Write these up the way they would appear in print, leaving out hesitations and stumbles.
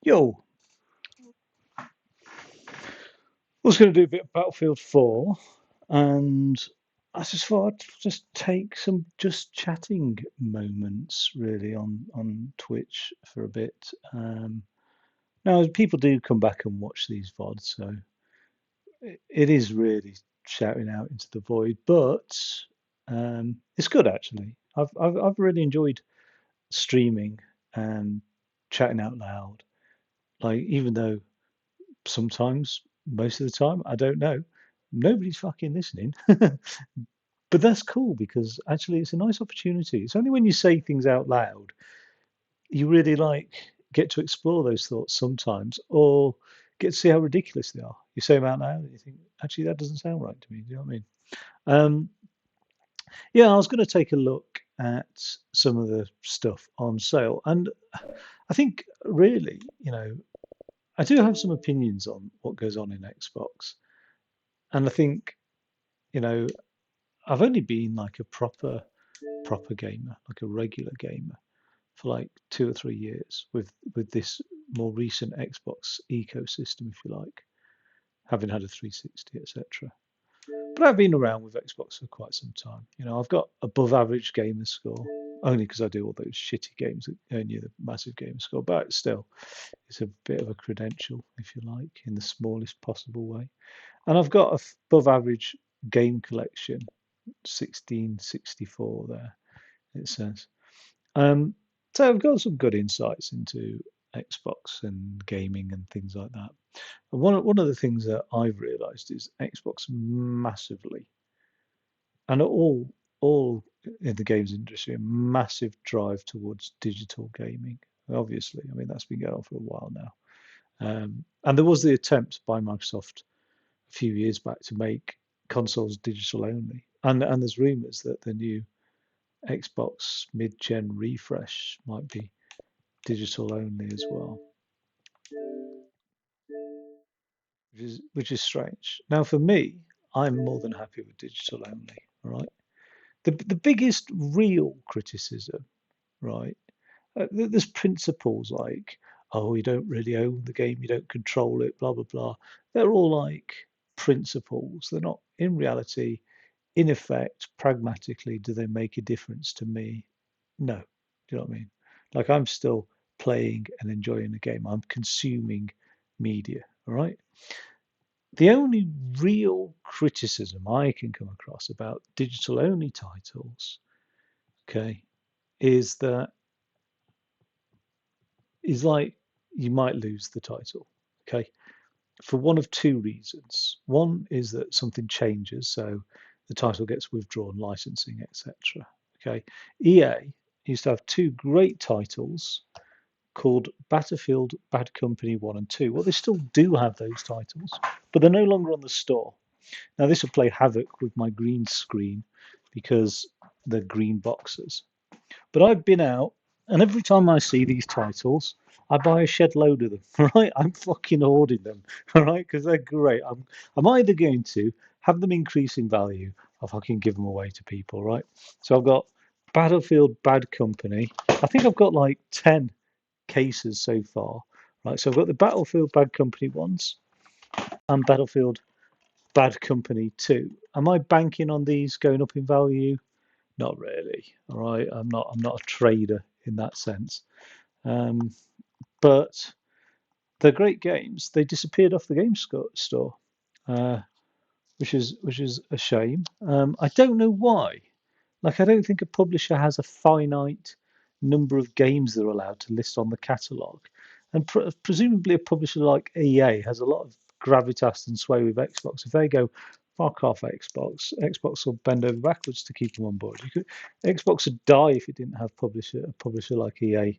Yo, I was going to do a bit of Battlefield 4, and I just thought I'd just take some just chatting moments really on Twitch for a bit. Now, people do come back and watch these VODs, so it is really shouting out into the void, but it's good actually. I've really enjoyed streaming and chatting out loud. Like, even though sometimes, most of the time, I don't know. Nobody's fucking listening. But that's cool because actually it's a nice opportunity. It's only when you say things out loud you really get to explore those thoughts sometimes, or get to see how ridiculous they are. You say them out loud and you think, actually, that doesn't sound right to me. Do you know what I mean? Um, yeah, I was going to take a look at some of the stuff on sale, and I think really, I do have some opinions on what goes on in Xbox, and I think, you know, I've only been like a proper gamer, like a regular gamer, for like 2 or 3 years with this more recent Xbox ecosystem, if you like, having had a 360, etc. But I've been around with Xbox for quite some time. I've got above average gamer score, only because I do all those shitty games that earn you the massive gamer score. But still, it's a bit of a credential, if you like, in the smallest possible way. And I've got a above average game collection, 1664 there, it says. Um, so I've got some good insights into Xbox and gaming and things like that. And one of the things that I've realised is Xbox massively, and all in the games industry, a massive drive towards digital gaming. Obviously, I mean that's been going on for a while now. And there was the attempt by Microsoft a few years back to make consoles digital only, and there's rumours that the new Xbox mid-gen refresh might be digital only as well, which is strange. Now, for me, I'm more than happy with digital only. All right. The biggest real criticism, right? There's principles like, oh, you don't really own the game, you don't control it, blah blah blah. They're all like principles. They're not in reality. In effect, pragmatically, do they make a difference to me? No. Do you know what I mean? Like, I'm still playing and enjoying the game. I'm consuming media. All right. The only real criticism I can come across about digital only titles, okay, is that is like you might lose the title, okay, for one of two reasons. One is that something changes, so the title gets withdrawn, licensing, etc. Okay, EA used to have two great titles called Battlefield Bad Company 1 and 2. Well, they still do have those titles, but they're no longer on the store. Now, this will play havoc with my green screen because they're green boxes. But I've been out, and every time I see these titles, I buy a shed load of them, right? I'm fucking hoarding them, all right? Because they're great. I'm either going to have them increase in value or fucking give them away to people, right? So I've got Battlefield Bad Company. I think I've got like 10 cases so far, right? So I've got the Battlefield Bad Company ones and Battlefield Bad Company 2. Am I banking on these going up in value? Not really. All right. I'm not a trader in that sense. Um, but they're great games. They disappeared off the game store, uh, which is a shame. I don't know why. Like, I don't think a publisher has a finite number of games they're allowed to list on the catalogue, and presumably a publisher like EA has a lot of gravitas and sway with Xbox. If they go, fuck off, Xbox will bend over backwards to keep them on board. Xbox would die if it didn't have a publisher like EA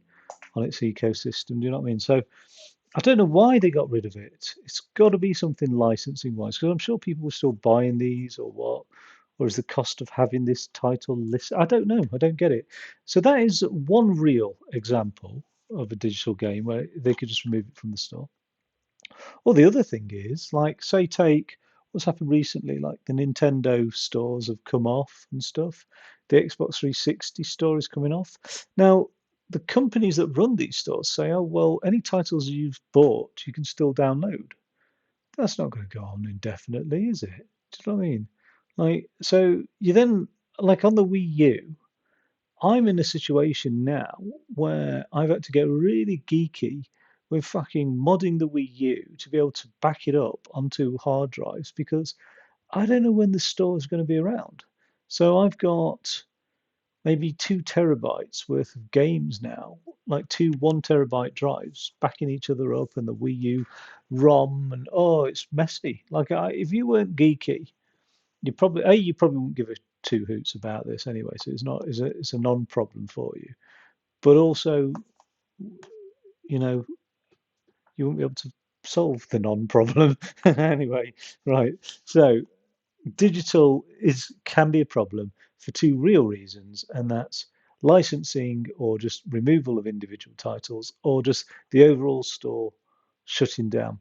on its ecosystem. Do you know what I mean? So I don't know why they got rid of it. It's got to be something licensing wise, because I'm sure people were still buying these or what. Or is the cost of having this title list? I don't know. I don't get it. So that is one real example of a digital game where they could just remove it from the store. Or the other thing is, like, say, take what's happened recently, like the Nintendo stores have come off and stuff. The Xbox 360 store is coming off. Now, the companies that run these stores say, oh, well, any titles you've bought, you can still download. That's not going to go on indefinitely, is it? Do you know what I mean? Like, so you then, like on the Wii U, I'm in a situation now where I've had to get really geeky with fucking modding the Wii U to be able to back it up onto hard drives because I don't know when the store is going to be around. So I've got maybe 2 terabytes worth of games now, like two 1 terabyte drives backing each other up, and the Wii U ROM, and oh, it's messy. Like, if you weren't geeky, you probably wouldn't give a two hoots about this anyway. So it's a non-problem for you. But also, you know, you won't be able to solve the non-problem anyway, right? So digital is can be a problem for two real reasons, and that's licensing or just removal of individual titles, or just the overall store shutting down.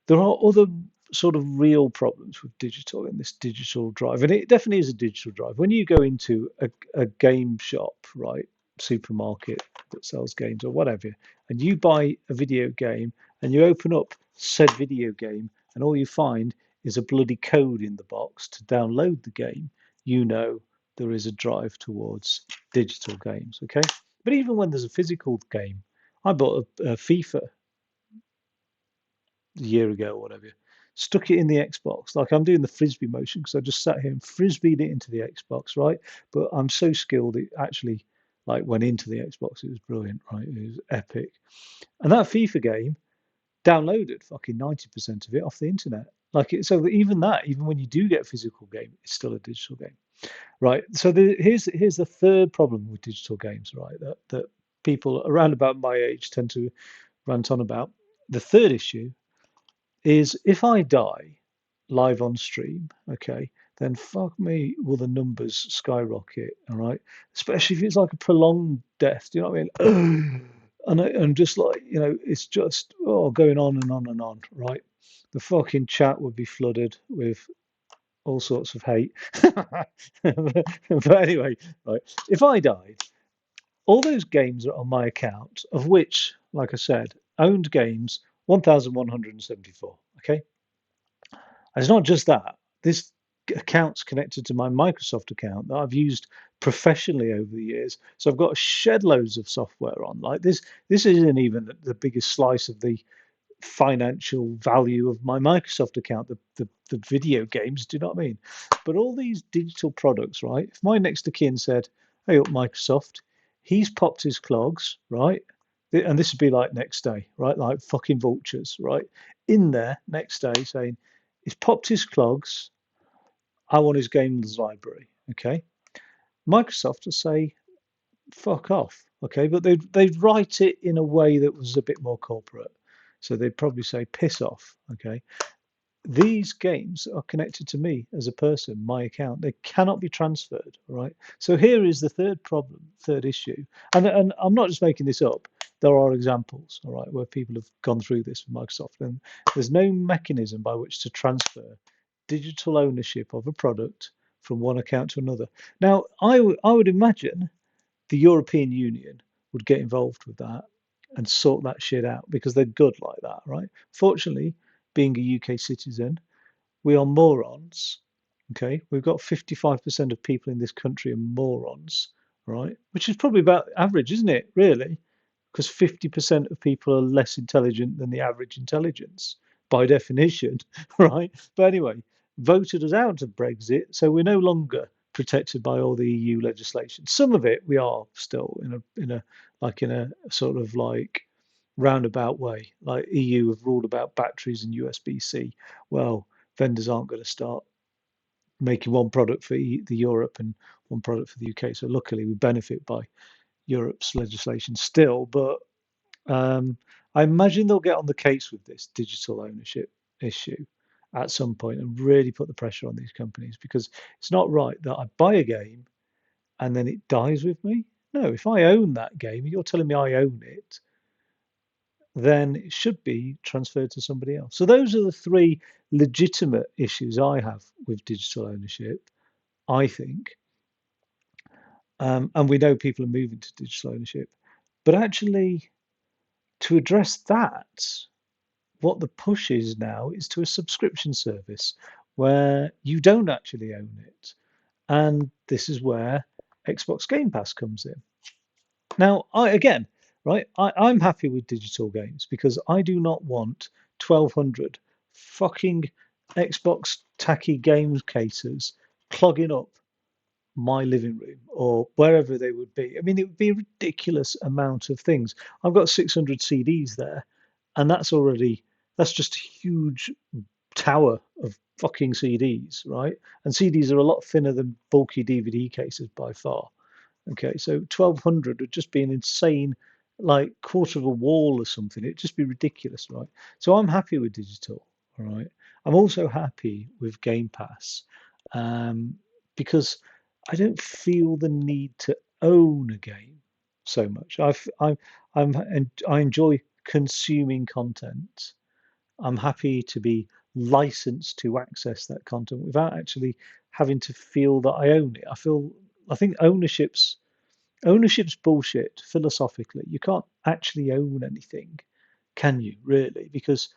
There are other sort of real problems with digital in this digital drive, and it definitely is a digital drive. When you go into a game shop, right, supermarket that sells games or whatever, and you buy a video game and you open up said video game, and all you find is a bloody code in the box to download the game, you know there is a drive towards digital games, okay? But even when there's a physical game, I bought a FIFA a year ago or whatever, stuck it in the Xbox. Like I'm doing the frisbee motion because I just sat here and frisbeed it into the Xbox, right? But I'm so skilled it actually like went into the Xbox. It was brilliant, right? It was epic. And that FIFA game downloaded fucking 90% of it off the internet. Like it, so even that, even when you do get a physical game, it's still a digital game, right? So here's the third problem with digital games, right? That people around about my age tend to rant on about. The third issue is if I die live on stream, okay, then fuck me, will the numbers skyrocket, all right? Especially if it's like a prolonged death, do you know what I mean? And just like, it's just going on and on and on, right? The fucking chat would be flooded with all sorts of hate. But anyway, right, if I died, all those games are on my account, of which, like I said, owned games 1,174. Okay, and it's not just that. This account's connected to my Microsoft account that I've used professionally over the years. So I've got shed loads of software on. Like this, this isn't even the biggest slice of the financial value of my Microsoft account, the video games, do you know what I mean? But all these digital products, right? If my next of kin said, hey, up Microsoft, he's popped his clogs, right? And this would be like next day, right? Like fucking vultures, right? In there next day saying, he's popped his clogs, I want his games library, okay? Microsoft will say, fuck off, okay? But they'd write it in a way that was a bit more corporate. So they'd probably say, piss off, okay? These games are connected to me as a person, my account. They cannot be transferred, right? So here is the third problem, third issue. And I'm not just making this up. There are examples, all right, where people have gone through this with Microsoft, and there's no mechanism by which to transfer digital ownership of a product from one account to another. Now, I would imagine the European Union would get involved with that and sort that shit out because they're good like that, right? Fortunately, being a UK citizen, we are morons. Okay, we've got 55% of people in this country are morons, right? Which is probably about average, isn't it? Really, because 50% of people are less intelligent than the average intelligence by definition, right? But anyway, voted us out of Brexit, so we're no longer protected by all the EU legislation. Some of it we are still in a sort of like roundabout way. Like EU have ruled about batteries and USB-C. Well, vendors aren't going to start making one product for the Europe and one product for the UK. So luckily we benefit by Europe's legislation still, but I imagine they'll get on the case with this digital ownership issue at some point and really put the pressure on these companies because it's not right that I buy a game and then it dies with me. No, if I own that game, you're telling me I own it, then it should be transferred to somebody else. So those are the three legitimate issues I have with digital ownership, I think. And we know people are moving to digital ownership. But actually, to address that, what the push is now is to a subscription service where you don't actually own it. And this is where Xbox Game Pass comes in. Now, I'm happy with digital games because I do not want 1,200 fucking Xbox tacky games cases clogging up my living room or wherever they would be. I mean, it would be a ridiculous amount of things. I've got 600 CDs there, and that's just a huge tower of fucking CDs, right? And CDs are a lot thinner than bulky DVD cases by far. Okay, so 1,200 would just be an insane, like quarter of a wall or something. It'd just be ridiculous, right? So I'm happy with digital, all right? I'm also happy with Game Pass um, because I don't feel the need to own a game so much. And I enjoy consuming content. I'm happy to be licensed to access that content without actually having to feel that I own it. I think ownership's bullshit philosophically. You can't actually own anything, can you, really? Because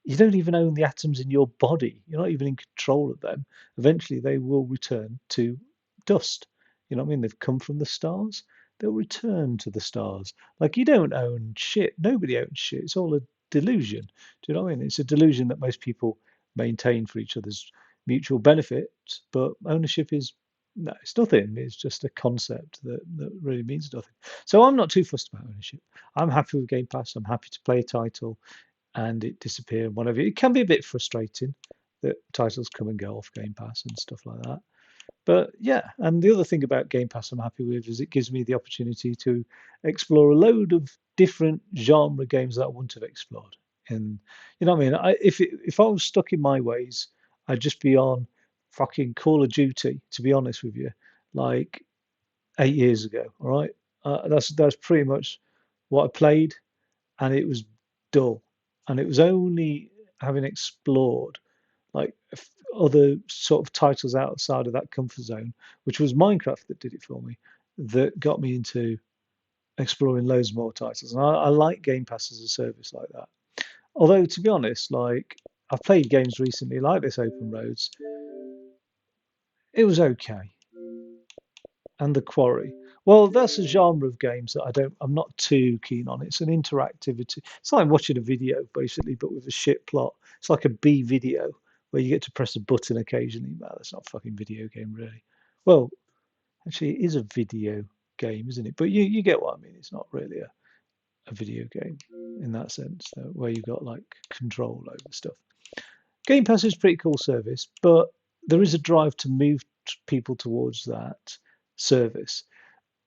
you don't even own the atoms in your body. You're not even in control of them. Eventually, they will return to dust. You know what I mean? They've come from the stars. They'll return to the stars. Like you don't own shit. Nobody owns shit. It's all a delusion. Do you know what I mean? It's a delusion that most people maintain for each other's mutual benefit. But ownership is no, it's nothing. It's just a concept that really means nothing. So I'm not too fussed about ownership. I'm happy with Game Pass. I'm happy to play a title and it disappear and whatever. It can be a bit frustrating that titles come and go off Game Pass and stuff like that. But yeah, and the other thing about Game Pass I'm happy with is it gives me the opportunity to explore a load of different genre games that I wouldn't have explored. And you know what I mean? If I was stuck in my ways, I'd just be on fucking Call of Duty, to be honest with you, like 8 years ago. All right, that's pretty much what I played, and it was dull. And it was only having explored like other sort of titles outside of that comfort zone, which was Minecraft that did it for me, that got me into exploring loads more titles. And I like Game Pass as a service like that. Although to be honest, like I've played games recently like this Open Roads, it was okay. And The Quarry. Well, that's a genre of games that I'm not too keen on. It's an interactivity. It's like watching a video, basically, but with a shit plot. It's like a B video where you get to press a button occasionally. Well, that's not a fucking video game, really. Well, actually, it is a video game, isn't it? But you get what I mean. It's not really a video game in that sense, where you've got like control over stuff. Game Pass is a pretty cool service, but there is a drive to move people towards that service.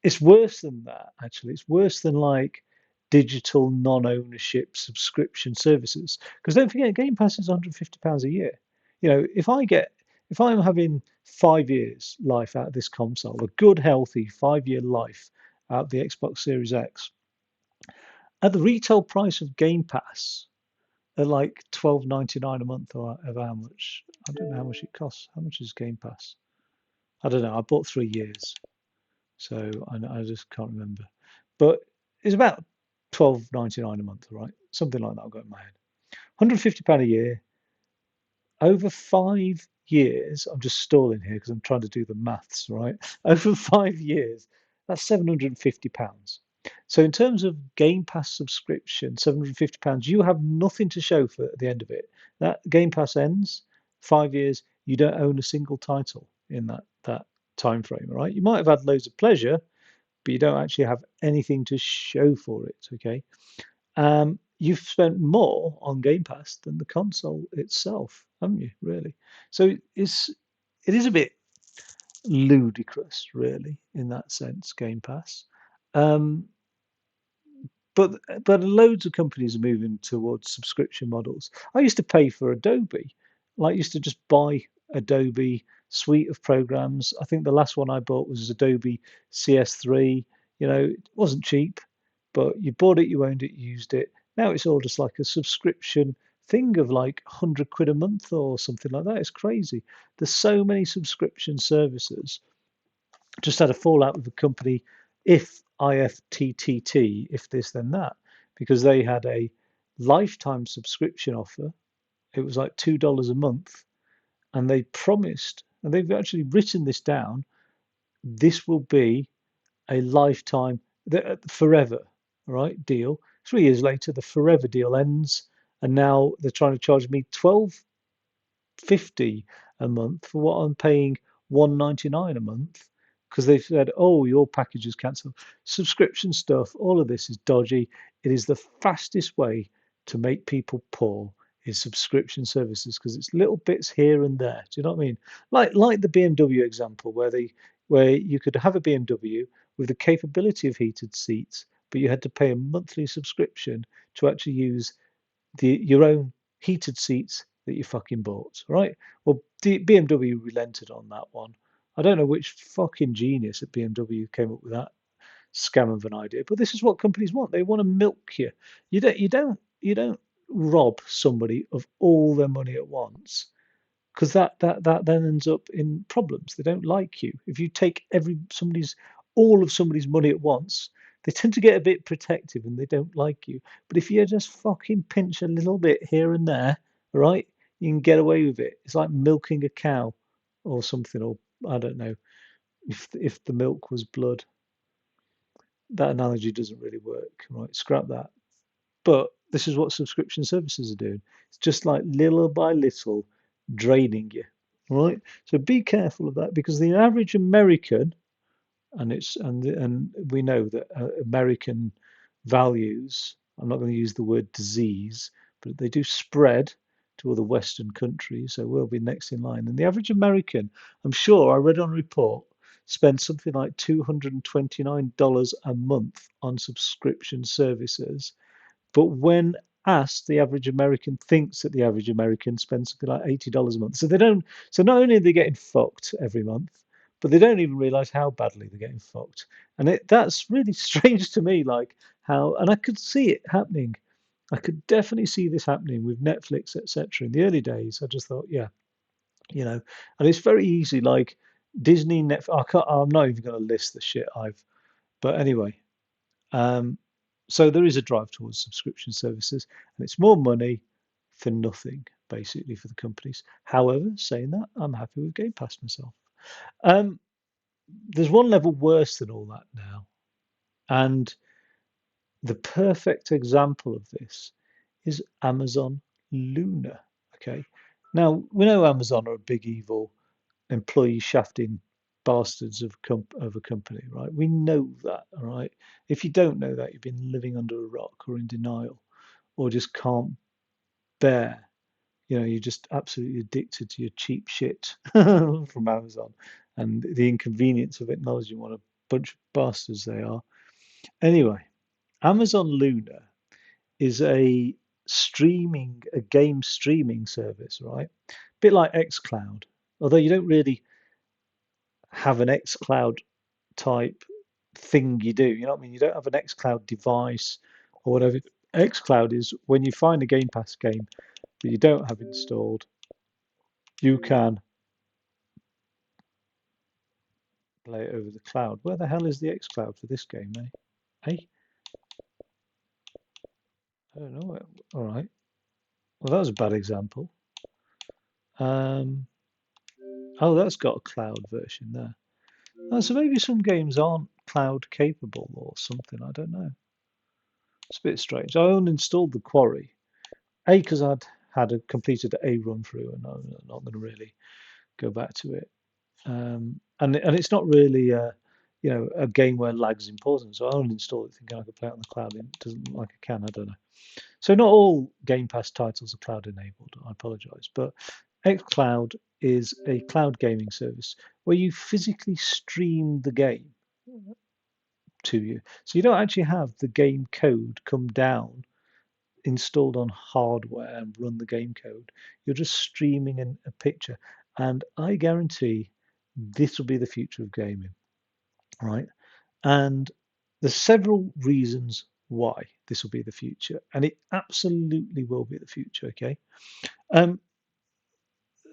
It's worse than that, actually. It's worse than like digital non-ownership subscription services. Because don't forget, Game Pass is £150 a year. You know, if I'm having 5 years life out of this console, a good healthy 5 year life out of the Xbox Series X, at the retail price of Game Pass, at like 12.99 a month, or how much? I don't know how much it costs. How much is Game Pass? I don't know. I bought 3 years. So I just can't remember. But it's about 12.99 a month, right? Something like that I've got in my head. £150 a year over 5 years. I'm just stalling here because I'm trying to do the maths, right? Over 5 years, that's £750. So in terms of Game Pass subscription, £750, you have nothing to show for at the end of it. That Game Pass ends 5 years, you don't own a single title in that time frame, right? You might have had loads of pleasure, but you don't actually have anything to show for it. Okay, you've spent more on Game Pass than the console itself, haven't you? Really? So it is a bit ludicrous, really, in that sense. Game Pass. Um, but loads of companies are moving towards subscription models. I used to pay for Adobe. Like, I used to just buy Adobe suite of programs. I think the last one I bought was Adobe CS3. You know, it wasn't cheap, but you bought it, you owned it, you used it. Now it's all just like a subscription thing of like 100 quid a month or something like that. It's crazy. There's so many subscription services just had a fallout with the company, IFTTT, if this then that, because they had a lifetime subscription offer. It was like $2 a month, and they promised, and they've actually written this down. This will be a lifetime, forever, right? Deal. 3 years later, the forever deal ends, and now they're trying to charge me $12.50 a month for what I'm paying $1.99 a month, because they've said, oh, your package is cancelled. Subscription stuff, all of this is dodgy. It is the fastest way to make people poor is subscription services, because it's little bits here and there. Do you know what I mean? Like the BMW example, where you could have a BMW with the capability of heated seats, but you had to pay a monthly subscription to actually use your own heated seats that you fucking bought, right? Well, BMW relented on that one. I don't know which fucking genius at BMW came up with that scam of an idea, but this is what companies want. They want to milk you. You don't rob somebody of all their money at once, because that then ends up in problems. They don't like you if you take all of somebody's money at once. They tend to get a bit protective and they don't like you. But if you just fucking pinch a little bit here and there, right, you can get away with it. It's like milking a cow or something, or I don't know, if the milk was blood. That analogy doesn't really work, right? Scrap that. But this is what subscription services are doing. It's just like little by little draining you, right? So be careful of that, because the average American, and we know that American values, I'm not going to use the word disease, but they do spread to other Western countries. So we'll be next in line. And the average American, I'm sure I read on a report, spends something like $229 a month on subscription services. But when asked, the average American thinks that the average American spends something like $80 a month. So they don't. So not only are they getting fucked every month, but they don't even realize how badly they're getting fucked. And that's really strange to me. Like how, and I could see it happening. I could definitely see this happening with Netflix, etc. In the early days, I just thought, yeah, and it's very easy. Like Disney, Netflix. I'm not even going to list the shit I've. But anyway, um, so there is a drive towards subscription services, and it's more money for nothing, basically, for the companies. However, saying that, I'm happy with Game Pass myself. Um, there's one level worse than all that now, and the perfect example of this is Amazon Luna. Okay, now we know Amazon are a big evil employee shafting bastards of a company, right? We know that, all right? If you don't know that, you've been living under a rock or in denial, or just can't bear. You're just absolutely addicted to your cheap shit from Amazon and the inconvenience of acknowledging what a bunch of bastards they are. Anyway, Amazon Luna is a game streaming service, right? A bit like xCloud, although you don't really have an xCloud type thing you do. You know what I mean? You don't have an xCloud device or whatever. xCloud is when you find a Game Pass game that you don't have installed, you can play it over the cloud. Where the hell is the xCloud for this game, eh? Hey, I don't know. All right. Well, that was a bad example. Um, oh, that's got a cloud version there. Oh, so maybe some games aren't cloud capable or something. I don't know. It's a bit strange. I uninstalled the Quarry. Because I'd completed a run through, and I'm not going to really go back to it. And it's not really a game where lag's important. So I uninstalled it thinking I could play it on the cloud. It doesn't look like I can. I don't know. So not all Game Pass titles are cloud enabled. I apologise, but xCloud is a cloud gaming service where you physically stream the game to you. So you don't actually have the game code come down installed on hardware and run the game code. You're just streaming a picture. And I guarantee this will be the future of gaming, right? And there's several reasons why this will be the future, and it absolutely will be the future. Okay,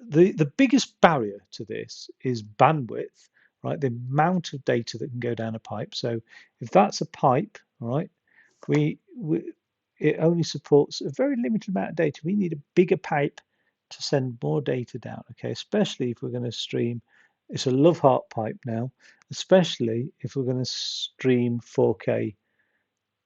the biggest barrier to this is bandwidth, right? The amount of data that can go down a pipe. So if that's a pipe, all right, we it only supports a very limited amount of data. We need a bigger pipe to send more data down, okay? Especially if we're going to stream. It's a love heart pipe now, especially if we're going to stream 4K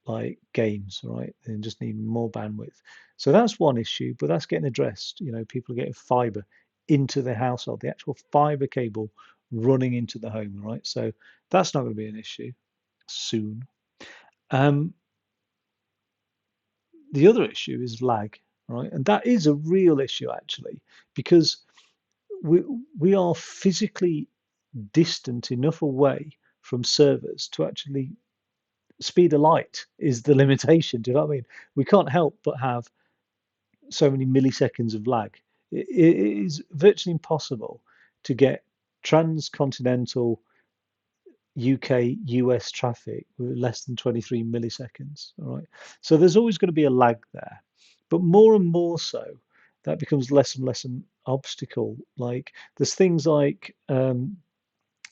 like games, right? And just need more bandwidth. So that's one issue, but that's getting addressed. You know, people are getting fiber into the household, the actual fiber cable running into the home, right? So that's not going to be an issue soon. Um, the other issue is lag, right? And that is a real issue actually, because we we are physically distant enough away from servers to actually speed of light is the limitation. Do you know what I mean? We can't help but have so many milliseconds of lag. It is virtually impossible to get transcontinental UK US traffic with less than 23 milliseconds. All right. So there's always going to be a lag there. But more and more so, that becomes less and less an obstacle. Like there's things like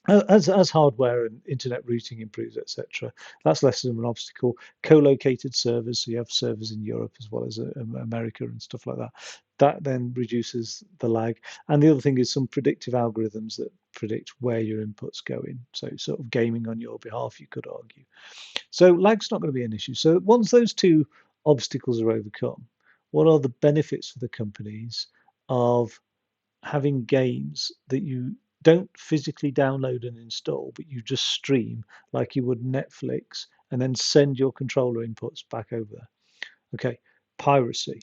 as hardware and internet routing improves, etc., that's less of an obstacle. Co-located servers, so you have servers in Europe as well as America and stuff like that. That then reduces the lag. And the other thing is some predictive algorithms that predict where your inputs go in. So sort of gaming on your behalf, you could argue. So lag's not going to be an issue. So once those two obstacles are overcome, what are the benefits for the companies of having games that you don't physically download and install, but you just stream like you would Netflix and then send your controller inputs back over there? Okay, piracy,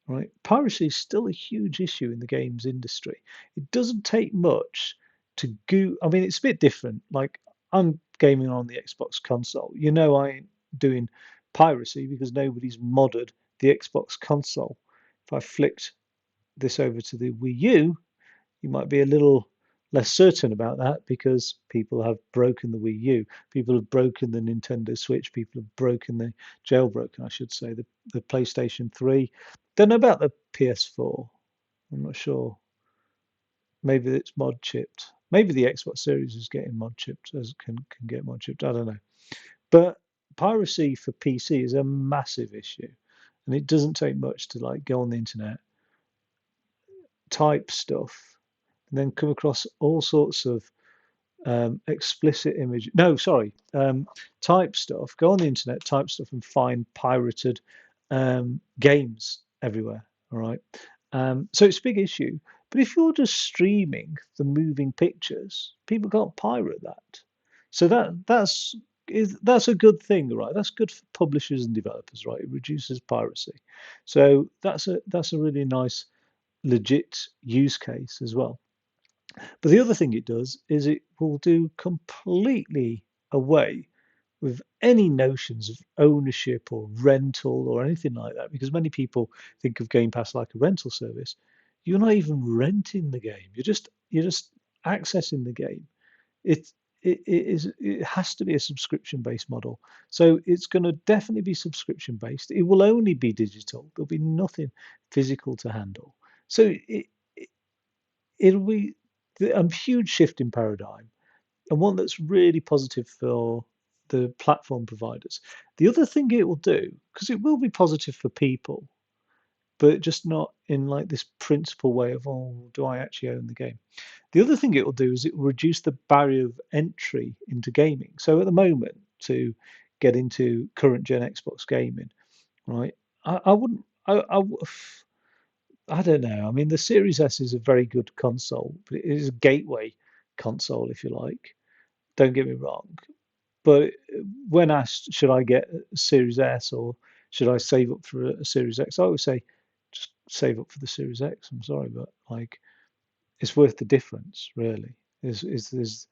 right? Piracy is still a huge issue in the games industry. It doesn't take much to go. I mean, it's a bit different. Like I'm gaming on the Xbox console. You know, I ain't doing piracy because nobody's modded the Xbox console. If I flicked this over to the Wii U, you might be a little less certain about that because people have broken the Wii U, people have broken the Nintendo Switch, people have broken the jailbroken, I should say, the PlayStation 3. Don't know about the PS4. I'm not sure. Maybe it's mod chipped. Maybe the Xbox Series is getting mod chipped, as can get mod chipped. I don't know. But piracy for PC is a massive issue, and it doesn't take much to like go on the internet, type stuff, and then come across all sorts of explicit image. No, sorry, type stuff. Go on the internet, type stuff, and find pirated games everywhere. All right. So it's a big issue. But if you're just streaming the moving pictures, people can't pirate that. So that's a good thing, right? That's good for publishers and developers, right? It reduces piracy. So that's a really nice, legit use case as well. But the other thing it does is it will do completely away with any notions of ownership or rental or anything like that, because many people think of Game Pass like a rental service. You're not even renting the game. You're just accessing the game. It it has to be a subscription based model. So it's going to definitely be subscription based. It will only be digital. There'll be nothing physical to handle. So it'll be a huge shift in paradigm and one that's really positive for the platform providers. The other thing it will do, because it will be positive for people, but just not in like this principal way of, oh, do I actually own the game? The other thing it will do is it will reduce the barrier of entry into gaming. So at the moment, to get into current gen Xbox gaming, right? I wouldn't. I don't know. I mean, the Series S is a very good console, but it is a gateway console, if you like. Don't get me wrong. But when asked, should I get a Series S or should I save up for a Series X? I would say just save up for the Series X. I'm sorry, but like it's worth the difference, really. Is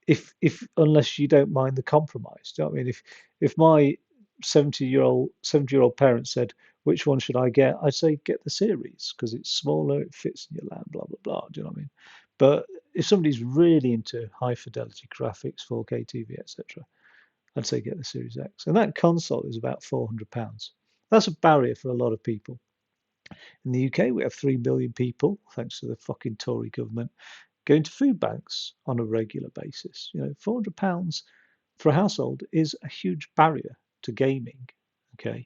if unless you don't mind the compromise. Do you know what I mean? If my 70-year-old parents said, which one should I get? I'd say get the series because it's smaller, it fits in your lap, blah blah blah. Do you know what I mean? But if somebody's really into high fidelity graphics, 4K TV, etc., I'd say get the Series X. And that console is about £400. That's a barrier for a lot of people. In the UK, we have 3 million people, thanks to the fucking Tory government, going to food banks on a regular basis. You know, £400 for a household is a huge barrier to gaming. Okay,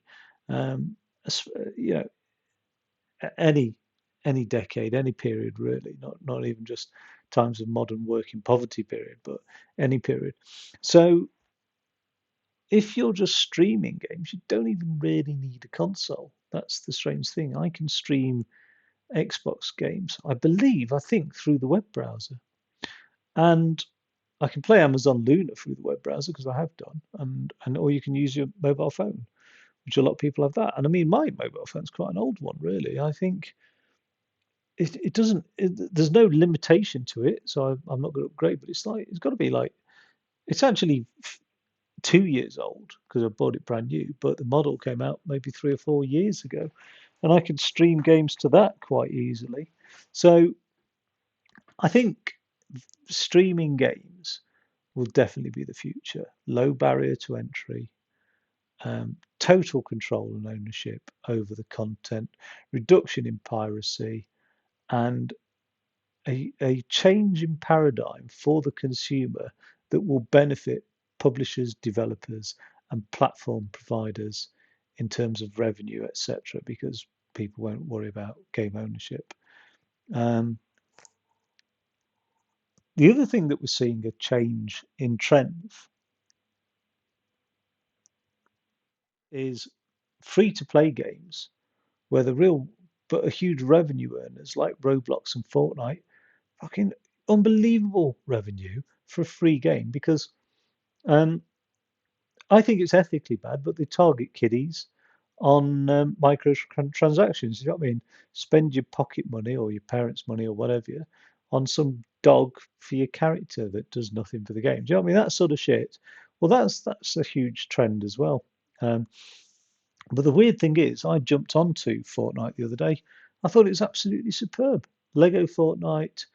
you know, any decade, any period really, not even just times of modern working poverty period, but any period. So if you're just streaming games, you don't even really need a console. That's the strange thing. I can stream Xbox games, I think, through the web browser. And I can play Amazon Luna through the web browser because I have done, and or you can use your mobile phone, which a lot of people have that. And I mean, my mobile phone's quite an old one, really. I think it doesn't. There's no limitation to it, so I'm not going to upgrade. But it's got to be like it's actually 2 years old because I bought it brand new, but the model came out maybe 3 or 4 years ago, and I can stream games to that quite easily. So I think streaming games will definitely be the future. Low barrier to entry, total control and ownership over the content, reduction in piracy, and a change in paradigm for the consumer that will benefit publishers, developers, and platform providers in terms of revenue, etc., because people won't worry about game ownership. The other thing that we're seeing a change in trend is free to play games where the real but a huge revenue earners like Roblox and Fortnite, fucking unbelievable revenue for a free game because I think it's ethically bad, but they target kiddies on microtransactions. You know what I mean? Spend your pocket money or your parents' money or whatever on some dog for your character that does nothing for the game. Do you know what I mean? That sort of shit. Well, that's a huge trend as well. Um, but the weird thing is, I jumped onto Fortnite the other day. I thought it was absolutely superb. Lego Fortnite,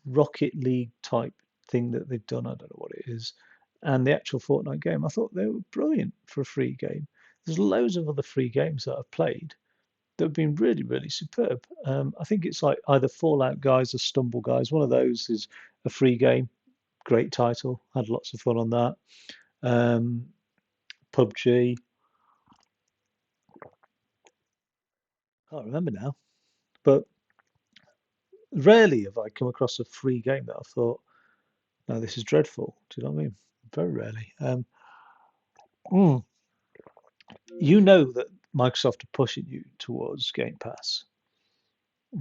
Rocket League type thing that they've done. I don't know what it is. And the actual Fortnite game, I thought they were brilliant for a free game. There's loads of other free games that I've played that have been really, really superb. I think it's like either Fallout Guys or Stumble Guys. One of those is a free game, great title. Had lots of fun on that. PUBG, can't remember now, but rarely have I come across a free game that I thought, no, this is dreadful. Do you know what I mean? Very rarely. Mm, you know that Microsoft are pushing you towards Game Pass,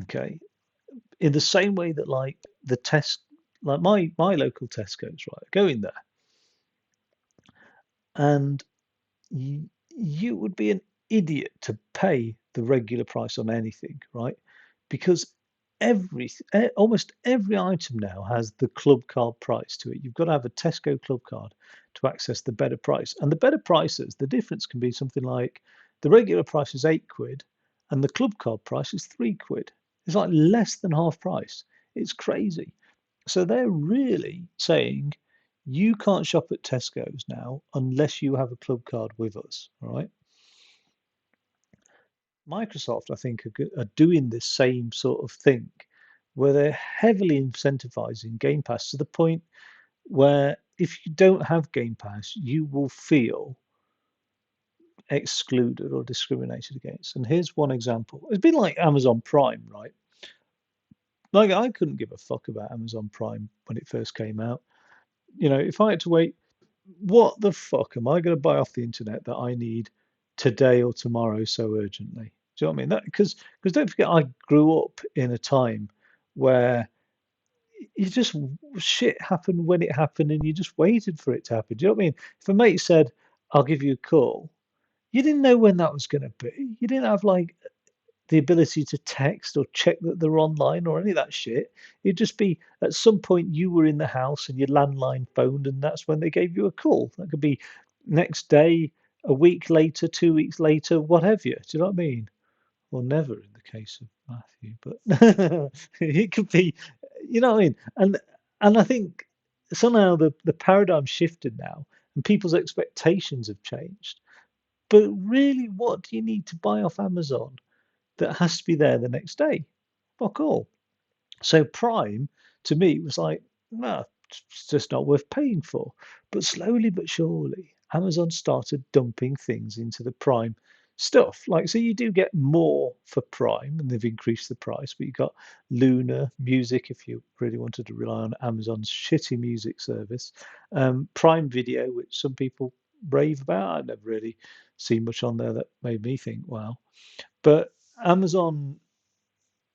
okay? In the same way that like the test, like my local Tesco's, right? I go in there, and you would be an idiot to pay the regular price on anything, right? Because almost every item now has the club card price to it. You've got to have a Tesco club card to access the better price. And the better prices, the difference can be something like the regular price is £8 and the club card price is £3. It's like less than half price. It's crazy. So they're really saying you can't shop at Tesco's now unless you have a club card with us, all right? Microsoft, I think, are doing this same sort of thing where they're heavily incentivizing Game Pass to the point where if you don't have Game Pass, you will feel excluded or discriminated against. And here's one example. It's been like Amazon Prime, right? Like I couldn't give a fuck about Amazon Prime when it first came out. You know, if I had to wait, what the fuck am I going to buy off the internet that I need today or tomorrow so urgently? Do you know what I mean? That because don't forget, I grew up in a time where you just shit happened when it happened, and you just waited for it to happen. Do you know what I mean? If a mate said, "I'll give you a call," you didn't know when that was going to be. You didn't have like the ability to text or check that they're online or any of that shit. It'd just be at some point you were in the house and your landline phoned, and that's when they gave you a call. That could be next day, a week later, 2 weeks later, what have you. Do you know what I mean? Well, never in the case of Matthew, but it could be, you know what I mean? And I think somehow the paradigm shifted now and people's expectations have changed. But really, what do you need to buy off Amazon that has to be there the next day? Fuck all. So Prime, to me, was like, no, it's just not worth paying for. But slowly but surely, Amazon started dumping things into the Prime stuff. Like, so you do get more for Prime, and they've increased the price, but you got Luna Music if you really wanted to rely on Amazon's shitty music service. Prime Video, which some people rave about. I've never really seen much on there that made me think, wow. But Amazon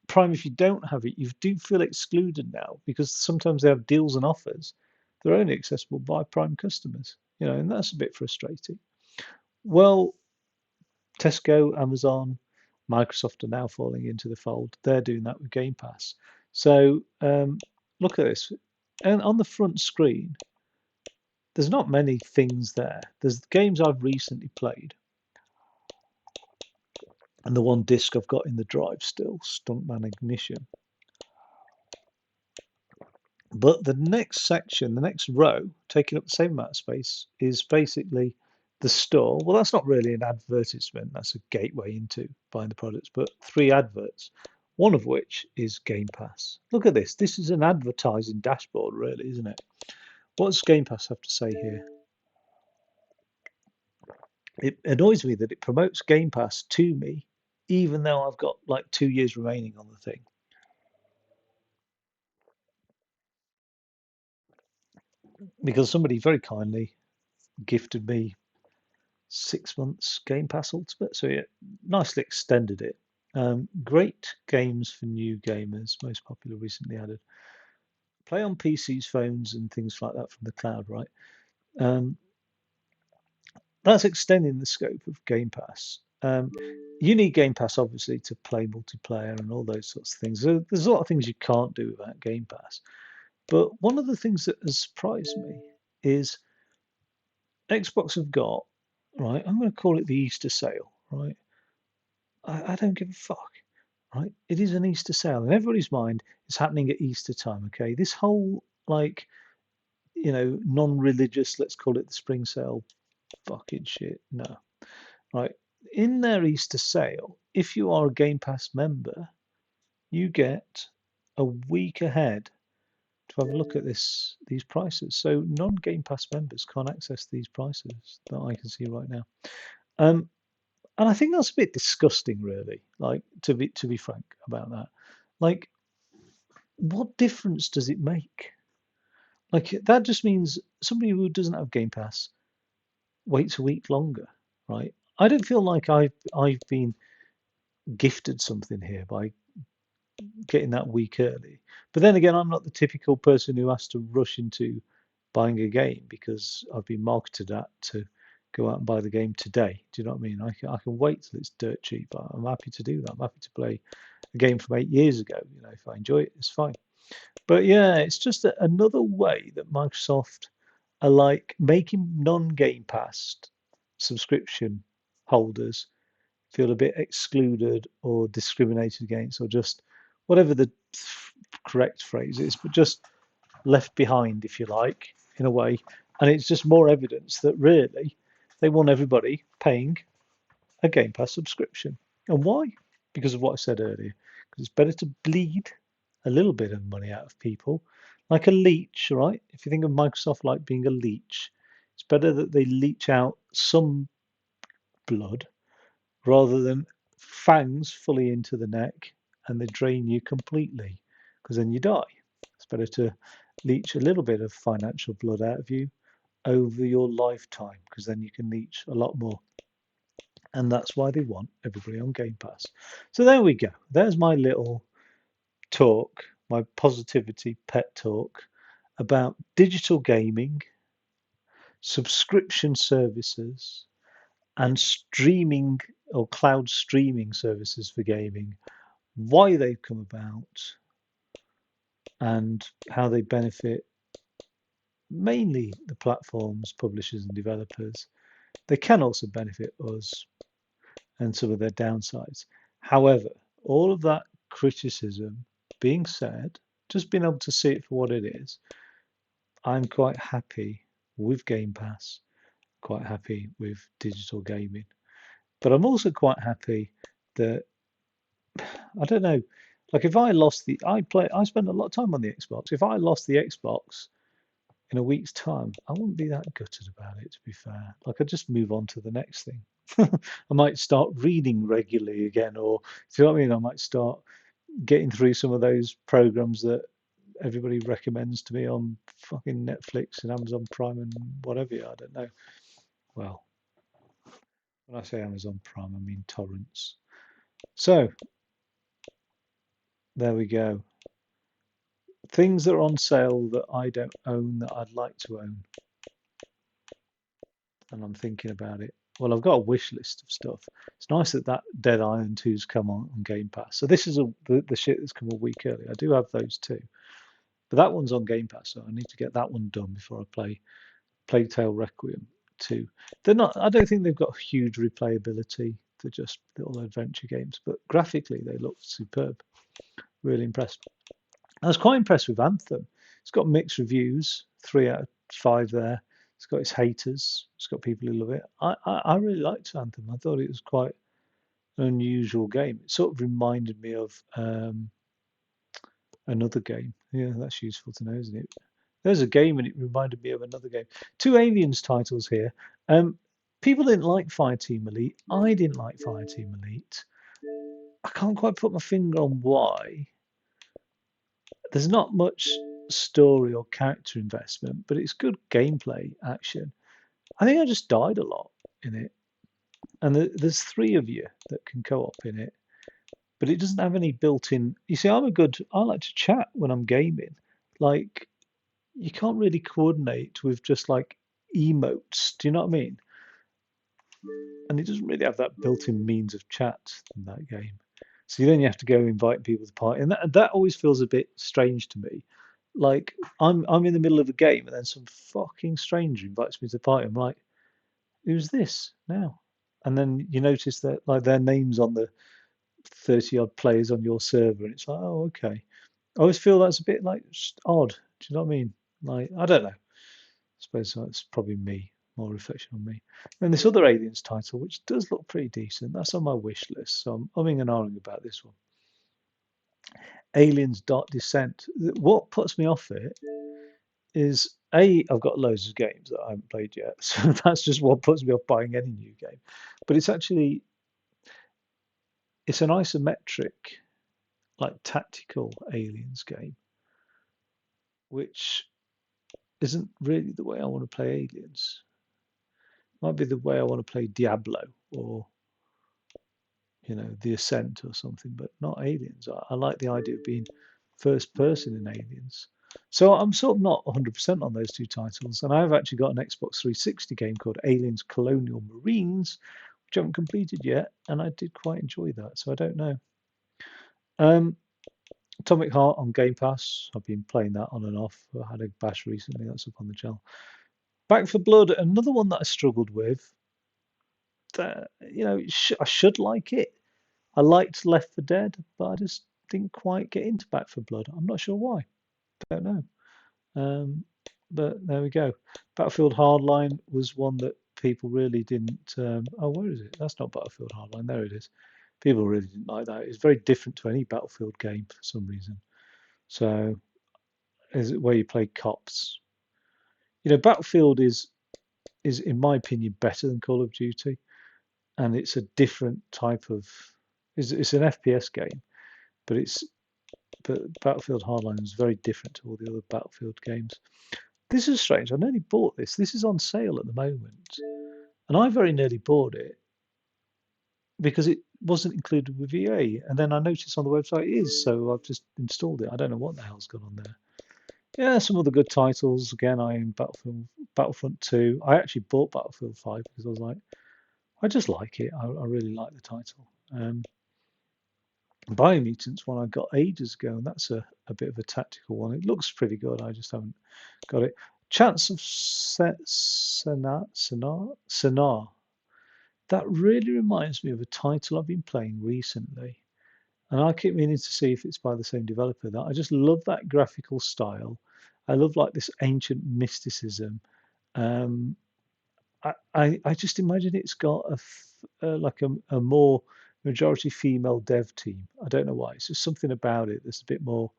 Prime, if you don't have it, you do feel excluded now because sometimes they have deals and offers that are only accessible by Prime customers, and that's a bit frustrating. Well, Tesco, Amazon, Microsoft are now falling into the fold. They're doing that with Game Pass. So look at this. And on the front screen, there's not many things there. There's games I've recently played. And the one disc I've got in the drive still, Stuntman Ignition. But the next section, the next row, taking up the same amount of space, is basically the store. Well, that's not really an advertisement, that's a gateway into buying the products, but 3 adverts, one of which is Game Pass. Look at this. This is an advertising dashboard, really, isn't it? What does Game Pass have to say here? It annoys me that it promotes Game Pass to me, even though I've got like 2 years remaining on the thing. Because somebody very kindly gifted me 6 months Game Pass Ultimate, so it nicely extended it. Great games for new gamers, most popular recently added. Play on PCs, phones, and things like that from the cloud, right? Um, that's extending the scope of Game Pass. You need Game Pass, obviously, to play multiplayer and all those sorts of things. There's a lot of things you can't do without Game Pass. But one of the things that has surprised me is Xbox have got, right, I'm going to call it the Easter sale, right? I don't give a fuck, right? It is an Easter sale. In everybody's mind, it's happening at Easter time, okay? This whole, like, non-religious, let's call it the spring sale, fucking shit, no. Right? In their Easter sale, if you are a Game Pass member, you get a week ahead to have a look at these prices. So non-Game Pass members can't access these prices that I can see right now. Um, and I think that's a bit disgusting, really. Like to be frank about that. Like, what difference does it make? Like that just means somebody who doesn't have Game Pass waits a week longer, right? I don't feel like I've been gifted something here by getting that week early. But then again, I'm not the typical person who has to rush into buying a game because I've been marketed at to go out and buy the game today. Do you know what I mean? I can wait till it's dirt cheap. I'm happy to do that. I'm happy to play a game from 8 years ago. If I enjoy it, it's fine. But yeah, it's just another way that Microsoft are like making non-Game Pass subscription holders feel a bit excluded or discriminated against, or just whatever the correct phrase is, but just left behind, if you like, in a way. And it's just more evidence that really they want everybody paying a Game Pass subscription. And why? Because of what I said earlier. Because it's better to bleed a little bit of money out of people, like a leech, right? If you think of Microsoft like being a leech, it's better that they leech out some blood rather than fangs fully into the neck and they drain you completely, because then you die. It's better to leech a little bit of financial blood out of you over your lifetime, because then you can leech a lot more. And that's why they want everybody on Game Pass. So there we go. There's my little talk, my positivity pet talk about digital gaming, subscription services, and streaming or cloud streaming services for gaming, why they've come about, and how they benefit mainly the platforms, publishers, and developers. They can also benefit us and some of their downsides. However, all of that criticism being said, just being able to see it for what it is, I'm quite happy with Game Pass, quite happy with digital gaming. But I'm also quite happy that, I don't know, Like if I lost I spend a lot of time on the Xbox. If I lost the Xbox in a week's time, I wouldn't be that gutted about it, to be fair. Like I'd just move on to the next thing. I might start reading regularly again, or do you know what I mean? I might start getting through some of those programs that everybody recommends to me on fucking Netflix and Amazon Prime and whatever. I don't know. Well, when I say Amazon Prime, I mean torrents. So there we go. Things that are on sale that I don't own that I'd like to own, and I'm thinking about it. Well, I've got a wish list of stuff. It's nice that Dead Island 2's come on Game Pass. So this is the shit that's come a week early. I do have those too, but that one's on Game Pass, so I need to get that one done before I play Plague Tale Requiem 2. They're not. I don't think they've got huge replayability. They're just little adventure games, but graphically they look superb. Really impressed. I was quite impressed with Anthem. It's got mixed reviews, 3 out of 5 there. It's got its haters. It's got people who love it. I really liked Anthem. I thought it was quite an unusual game. It sort of reminded me of another game. Yeah, that's useful to know, isn't it? There's a game and it reminded me of another game. 2 Aliens titles here. People didn't like Fireteam Elite. I didn't like Fireteam Elite. I can't quite put my finger on why. There's not much story or character investment, but it's good gameplay action. I think I just died a lot in it. And there's 3 of you that can co-op in it, but it doesn't have any built-in. You see, I like to chat when I'm gaming. Like, you can't really coordinate with just like emotes. Do you know what I mean? And it doesn't really have that built-in means of chat in that game. So then you have to go invite people to the party, and that always feels a bit strange to me. Like I'm in the middle of a game, and then some fucking stranger invites me to the party. I'm like, who's this now? And then you notice that like their names on the 30 odd players on your server, and it's like, oh, okay. I always feel that's a bit like just odd. Do you know what I mean? Like, I don't know. I suppose that's probably me, more reflection on me. And this other Aliens title, which does look pretty decent, that's on my wish list. So I'm umming and ahhing about this one. Aliens Dark Descent. What puts me off it is I've got loads of games that I haven't played yet, so that's just what puts me off buying any new game. But it's an isometric, like tactical aliens game, which isn't really the way I want to play aliens. Might be the way I want to play Diablo or The Ascent or something, but not aliens. I like the idea of being first person in aliens. So I'm sort of not 100% on those 2 titles, and I've actually got an Xbox 360 game called Aliens Colonial Marines, which I haven't completed yet, and I did quite enjoy that. So I don't know. Atomic Heart on Game Pass. I've been playing that on and off. I had a bash recently. That's up on the channel. Back 4 Blood, another one that I struggled with. That I should like it. I liked Left 4 Dead, but I just didn't quite get into Back 4 Blood. I'm not sure why. Don't know. But there we go. Battlefield Hardline was one that people really didn't. Oh, where is it? That's not Battlefield Hardline. There it is. People really didn't like that. It's very different to any Battlefield game for some reason. So, is it where you play cops? Battlefield is in my opinion better than Call of Duty, and it's a different type of. It's an FPS game, but Battlefield Hardline is very different to all the other Battlefield games. This is strange. I nearly bought this. This is on sale at the moment, and I very nearly bought it because it wasn't included with EA. And then I noticed on the website it is, so I've just installed it. I don't know what the hell's gone on there. Yeah, some of the good titles. Again, I own Battlefront 2. I actually bought Battlefield 5 because I was like, I just like it. I really like the title. Biomutants one I got ages ago, and that's a bit of a tactical one. It looks pretty good. I just haven't got it. Chance of Sonar. That really reminds me of a title I've been playing recently, and I keep meaning to see if it's by the same developer. That I just love that graphical style. I love like this ancient mysticism. Um, I just imagine it's got like a more majority female dev team. I don't know why. It's just something about it that's a bit more.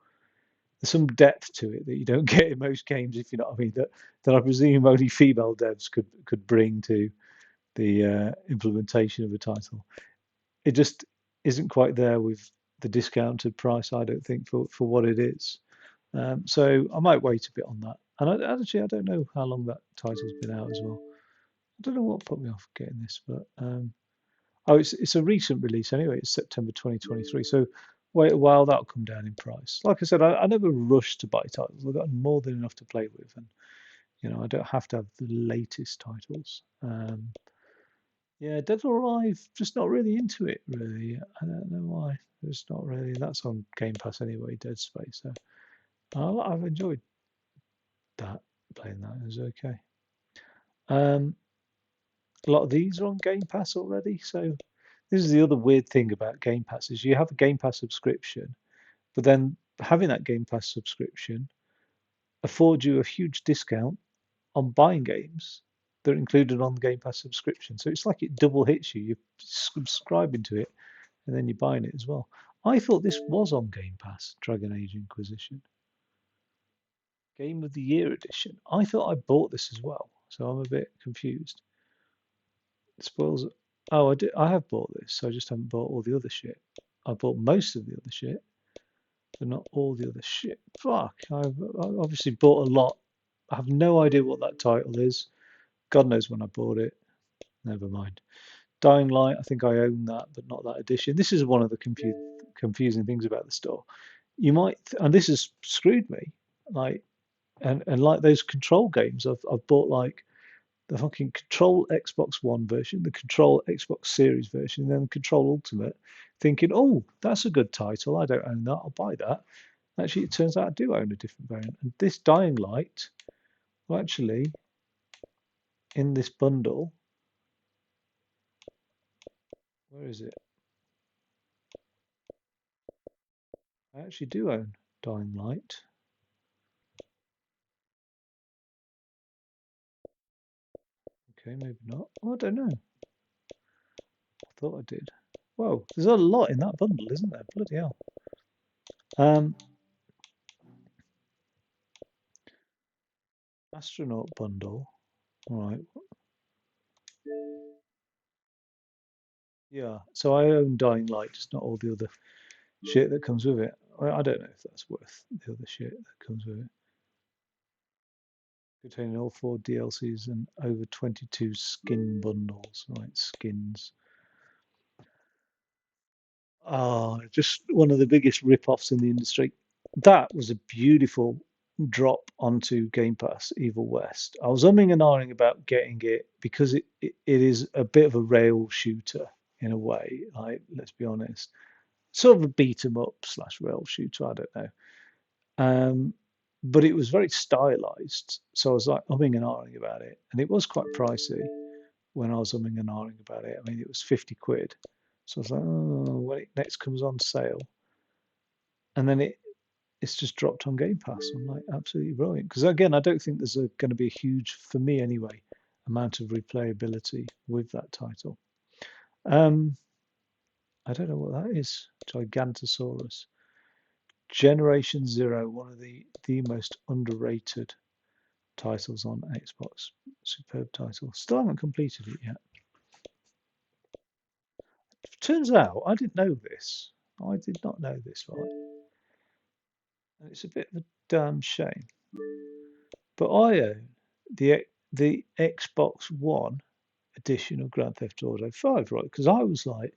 There's some depth to it that you don't get in most games, if you know what I mean. That I presume only female devs could bring to the implementation of a title. It just isn't quite there with the discounted price, I don't think, for what it is. So I might wait a bit on that. And actually, I don't know how long that title's been out as well. I don't know what put me off getting this, but oh, it's a recent release anyway. It's September 2023. So wait a while, that'll come down in price. Like I said, I never rush to buy titles. I've got more than enough to play with, and I don't have to have the latest titles. Yeah, Dead or Alive, just not really into it, really. I don't know why. It's not really. That's on Game Pass anyway, Dead Space. So I've enjoyed that, playing that. It was okay. A lot of these are on Game Pass already. So this is the other weird thing about Game Pass is you have a Game Pass subscription, but then having that Game Pass subscription affords you a huge discount on buying games that are included on the Game Pass subscription. So it's like it double hits you. You're subscribing to it and then you're buying it as well. I thought this was on Game Pass, Dragon Age Inquisition. Game of the Year edition. I thought I bought this as well, so I'm a bit confused. Spoils. Oh, I did. I have bought this, so I just haven't bought all the other shit. I bought most of the other shit, but not all the other shit. Fuck. I've obviously bought a lot. I have no idea what that title is. God knows when I bought it. Never mind. Dying Light, I think I own that, but not that edition. This is one of the confusing things about the store. You might, and this has screwed me, like, and like those Control games, I've bought like the fucking Control Xbox One version, the Control Xbox Series version, and then Control Ultimate, thinking, oh, that's a good title. I don't own that. I'll buy that. Actually, it turns out I do own a different variant. And this Dying Light, well, actually, in this bundle, where is it? I actually do own Dying Light. Okay, maybe not. Oh, I don't know. I thought I did. Whoa, there's a lot in that bundle, isn't there? Bloody hell. Astronaut bundle. All right. Yeah. So I own Dying Light, just not all the other shit that comes with it. I don't know if that's worth the other shit that comes with it. Containing all 4 DLCs and over 22 skin bundles. Right, skins. Just one of the biggest rip-offs in the industry. That was a beautiful drop onto Game Pass, Evil West. I was umming and ahhing about getting it because it is a bit of a rail shooter in a way. Like, let's be honest, sort of a beat 'em up slash rail shooter. I don't know. But it was very stylized, so I was like umming and ahhing about it, and it was quite pricey when I was umming and ahhing about it. I mean, it was 50 quid. So I was like, oh, when it next comes on sale, and then it's just dropped on Game Pass. I'm like, absolutely brilliant. Because again, I don't think there's going to be a huge, for me anyway, amount of replayability with that title. I don't know what that is. Gigantosaurus. Generation Zero, one of the most underrated titles on Xbox. Superb title. Still haven't completed it yet. Turns out I didn't know this. I did not know this, right? And it's a bit of a damn shame. But I own the Xbox One edition of Grand Theft Auto 5, right? Because I was like,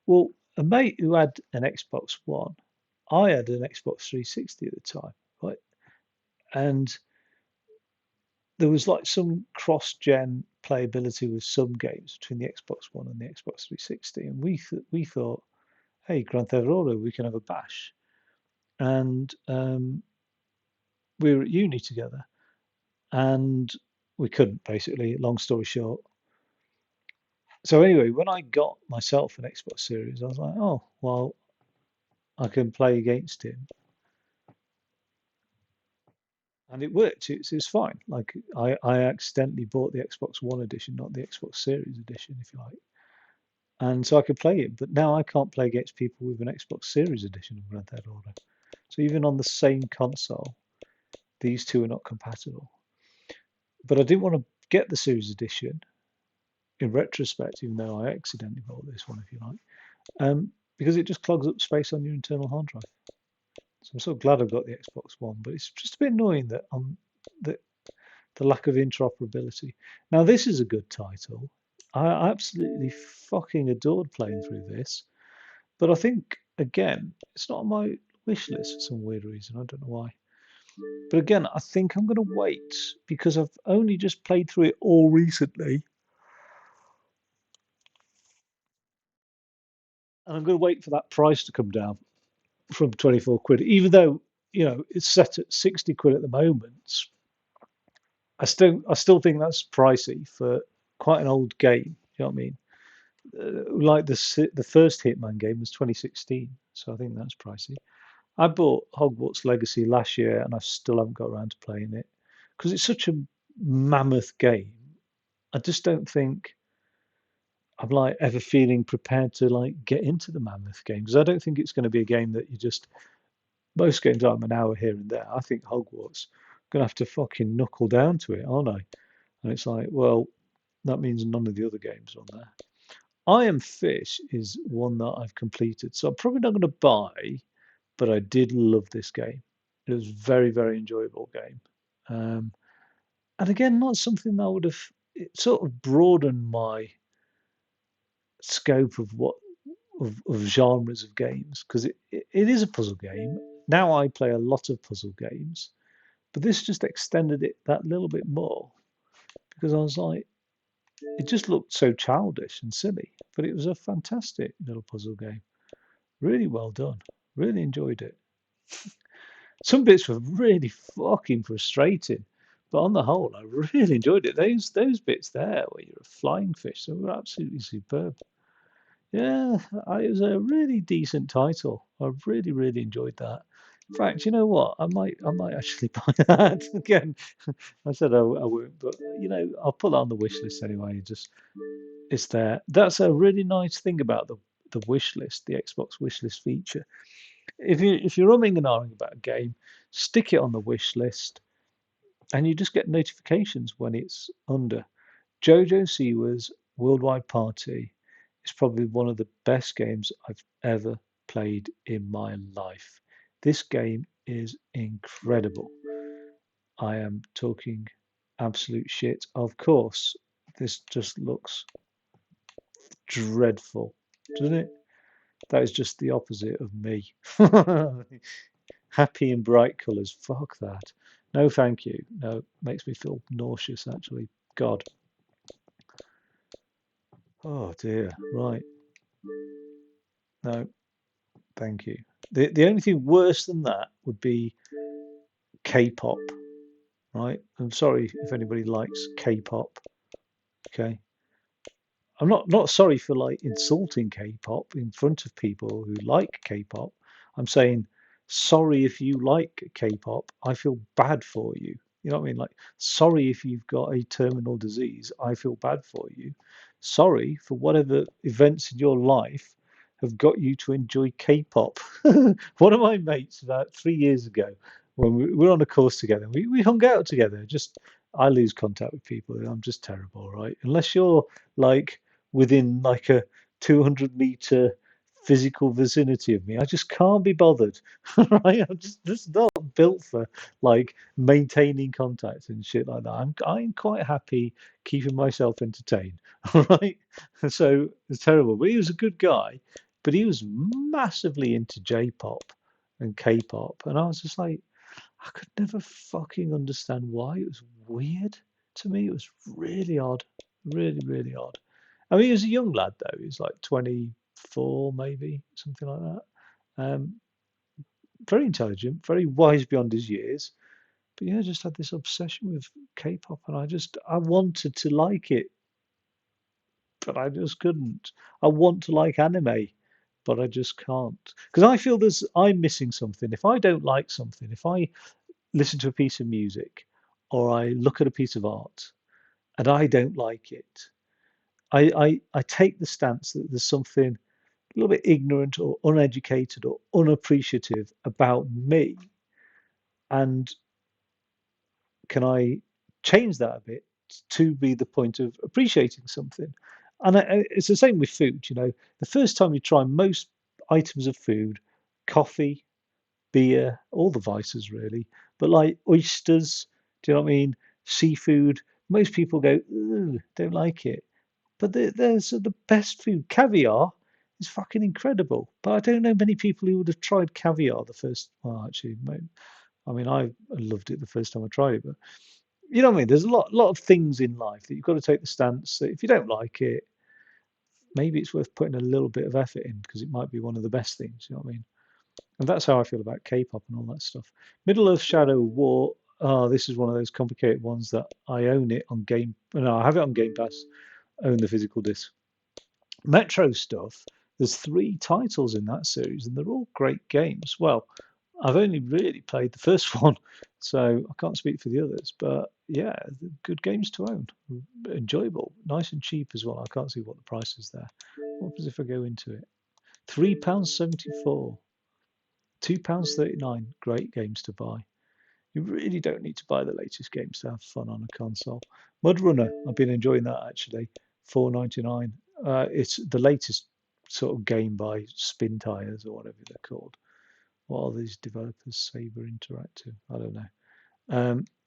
well, a mate who had an Xbox One, I had an Xbox 360 at the time, right? And there was like some cross-gen playability with some games between the Xbox One and the Xbox 360, and we thought, hey, Grand Theft Auto, we can have a bash. And we were at uni together, and we couldn't, basically. Long story short. So anyway, when I got myself an Xbox Series, I was like, oh, well, I can play against him. And it worked. It's fine. Like, I accidentally bought the Xbox One edition, not the Xbox Series edition, if you like. and so I could play it. But now I can't play against people with an Xbox Series edition of Grand Theft Auto. So even on the same console, these two are not compatible. But I didn't want to get the Series edition in retrospect, even though I accidentally bought this one, if you like, because it just clogs up space on your internal hard drive. So I'm so glad I've got the Xbox One, but it's just a bit annoying that the lack of interoperability. Now this is a good title. I absolutely fucking adored playing through this, but I think again it's not on my wish list for some weird reason. I don't know why. But again, I think I'm going to wait because I've only just played through it all recently, and I'm going to wait for that price to come down from 24 quid. Even though it's set at 60 quid at the moment, I still think that's pricey for quite an old game. You know what I mean? Like the first Hitman game was 2016, so I think that's pricey. I bought Hogwarts Legacy last year, and I still haven't got around to playing it because it's such a mammoth game. I just don't think I'm like ever feeling prepared to like get into the mammoth game because I don't think it's going to be a game that you just most games are an hour here and there. I think Hogwarts gonna have to fucking knuckle down to it, aren't I? And it's like, well, that means none of the other games on there. I Am Fish is one that I've completed, so I'm probably not going to buy, but I did love this game. It was a very, very enjoyable game. Um, and again, not something that I would have. It sort of broadened my scope of what of genres of games because it is a puzzle game. Now I play a lot of puzzle games, but this just extended it that little bit more because I was like, it just looked so childish and silly, but it was a fantastic little puzzle game. Really well done. Really enjoyed it. Some bits were really fucking frustrating, but on the whole, I really enjoyed it. Those bits there where you're a flying fish, they were absolutely superb. Yeah, it was a really decent title. I really, really enjoyed that. In fact, you know what? I might actually buy that again. I said I won't, but I'll put that on the wish list anyway. Just it's there. That's a really nice thing about the wish list, the Xbox wish list feature. If you're umming and ahhing about a game, stick it on the wish list, and you just get notifications when it's under. Jojo Siwa's Worldwide Party is probably one of the best games I've ever played in my life. This game is incredible. I am talking absolute shit. Of course, this just looks dreadful, doesn't it? That is just the opposite of me. Happy and bright colours. Fuck that. No, thank you. No, makes me feel nauseous, actually. God. Oh, dear. Right. No, thank you. The only thing worse than that would be K-pop, right? I'm sorry if anybody likes K-pop, okay? I'm not sorry for like insulting K-pop in front of people who like K-pop. I'm saying sorry if you like K-pop. I feel bad for you. You know what I mean? Like sorry if you've got a terminal disease. I feel bad for you. Sorry for whatever events in your life have got you to enjoy K-pop. One of my mates about 3 years ago, when we were on a course together, we hung out together. Just I lose contact with people. I'm just terrible, right? Unless you're like within like a 200-meter physical vicinity of me. I just can't be bothered. Right? I'm just not built for like maintaining contact and shit like that. I'm quite happy keeping myself entertained. All right. So it's terrible. But he was a good guy, but he was massively into J-pop and K-pop. And I was just like, I could never fucking understand why. It was weird to me. It was really odd. Really, really odd. I mean, he was a young lad though. He was like 24, maybe something like that. Um, very intelligent, very wise beyond his years. But yeah, just had this obsession with K-pop, and I wanted to like it, but I just couldn't. I want to like anime, but I just can't because I feel I'm missing something. If I don't like something, if I listen to a piece of music or I look at a piece of art and I don't like it, I take the stance that there's something a little bit ignorant or uneducated or unappreciative about me, and can I change that a bit to be the point of appreciating something? And it's the same with food. The first time you try most items of food, coffee, beer, all the vices really, but like oysters, do you know what I mean? Seafood, most people go, ooh, don't like it. But there's the best food. Caviar is fucking incredible. But I don't know many people who would have tried caviar the first. Well, actually, I mean, I loved it the first time I tried it. But you know what I mean? There's a lot of things in life that you've got to take the stance that if you don't like it, maybe it's worth putting a little bit of effort in because it might be one of the best things. You know what I mean? And that's how I feel about K-pop and all that stuff. Middle Earth Shadow War. Oh, this is one of those complicated ones that I own it on Game. No, I have it on Game Pass. Own the physical disc. Metro stuff. There's 3 titles in that series, and they're all great games. Well, I've only really played the first one, so I can't speak for the others. But yeah, good games to own. Enjoyable, nice and cheap as well. I can't see what the price is there. What happens if I go into it? £3.74. £2.39. Great games to buy. You really don't need to buy the latest games to have fun on a console. Mudrunner, I've been enjoying that actually. £4.99. It's the latest sort of game by Spin Tires or whatever they're called. What are these developers? Saber Interactive? I don't know.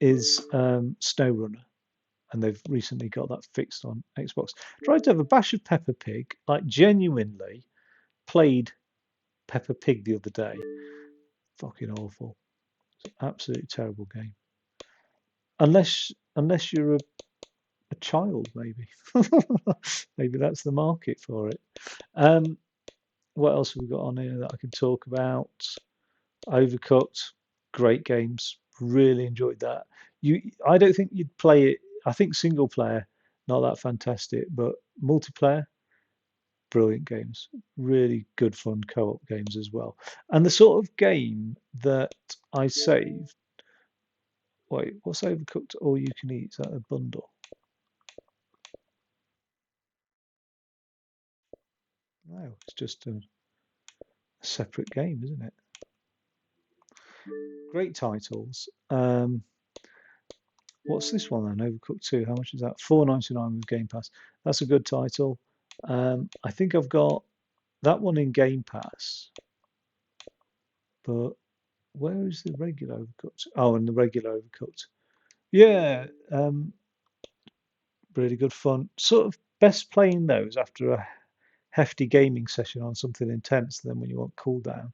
Is SnowRunner, and they've recently got that fixed on Xbox. Tried to have a bash of Peppa Pig, like genuinely played Peppa Pig the other day. Fucking awful. It's an absolutely terrible game. Unless you're a child, maybe. Maybe that's the market for it. What else have we got on here that I can talk about? Overcooked, great games. Really enjoyed that. I don't think you'd play it. I think single player, not that fantastic, but multiplayer, brilliant games. Really good fun co-op games as well. And the sort of game that I saved. Wait, what's Overcooked All You Can Eat? Is that a bundle? No, it's just a separate game, isn't it? Great titles. What's this one then? Overcooked 2. How much is that? £4.99 with Game Pass. That's a good title. I think I've got that one in Game Pass, but where is the regular Overcooked? Oh, and the regular Overcooked. Yeah, really good fun. Sort of best playing those after a hefty gaming session on something intense. Then when you want cool down,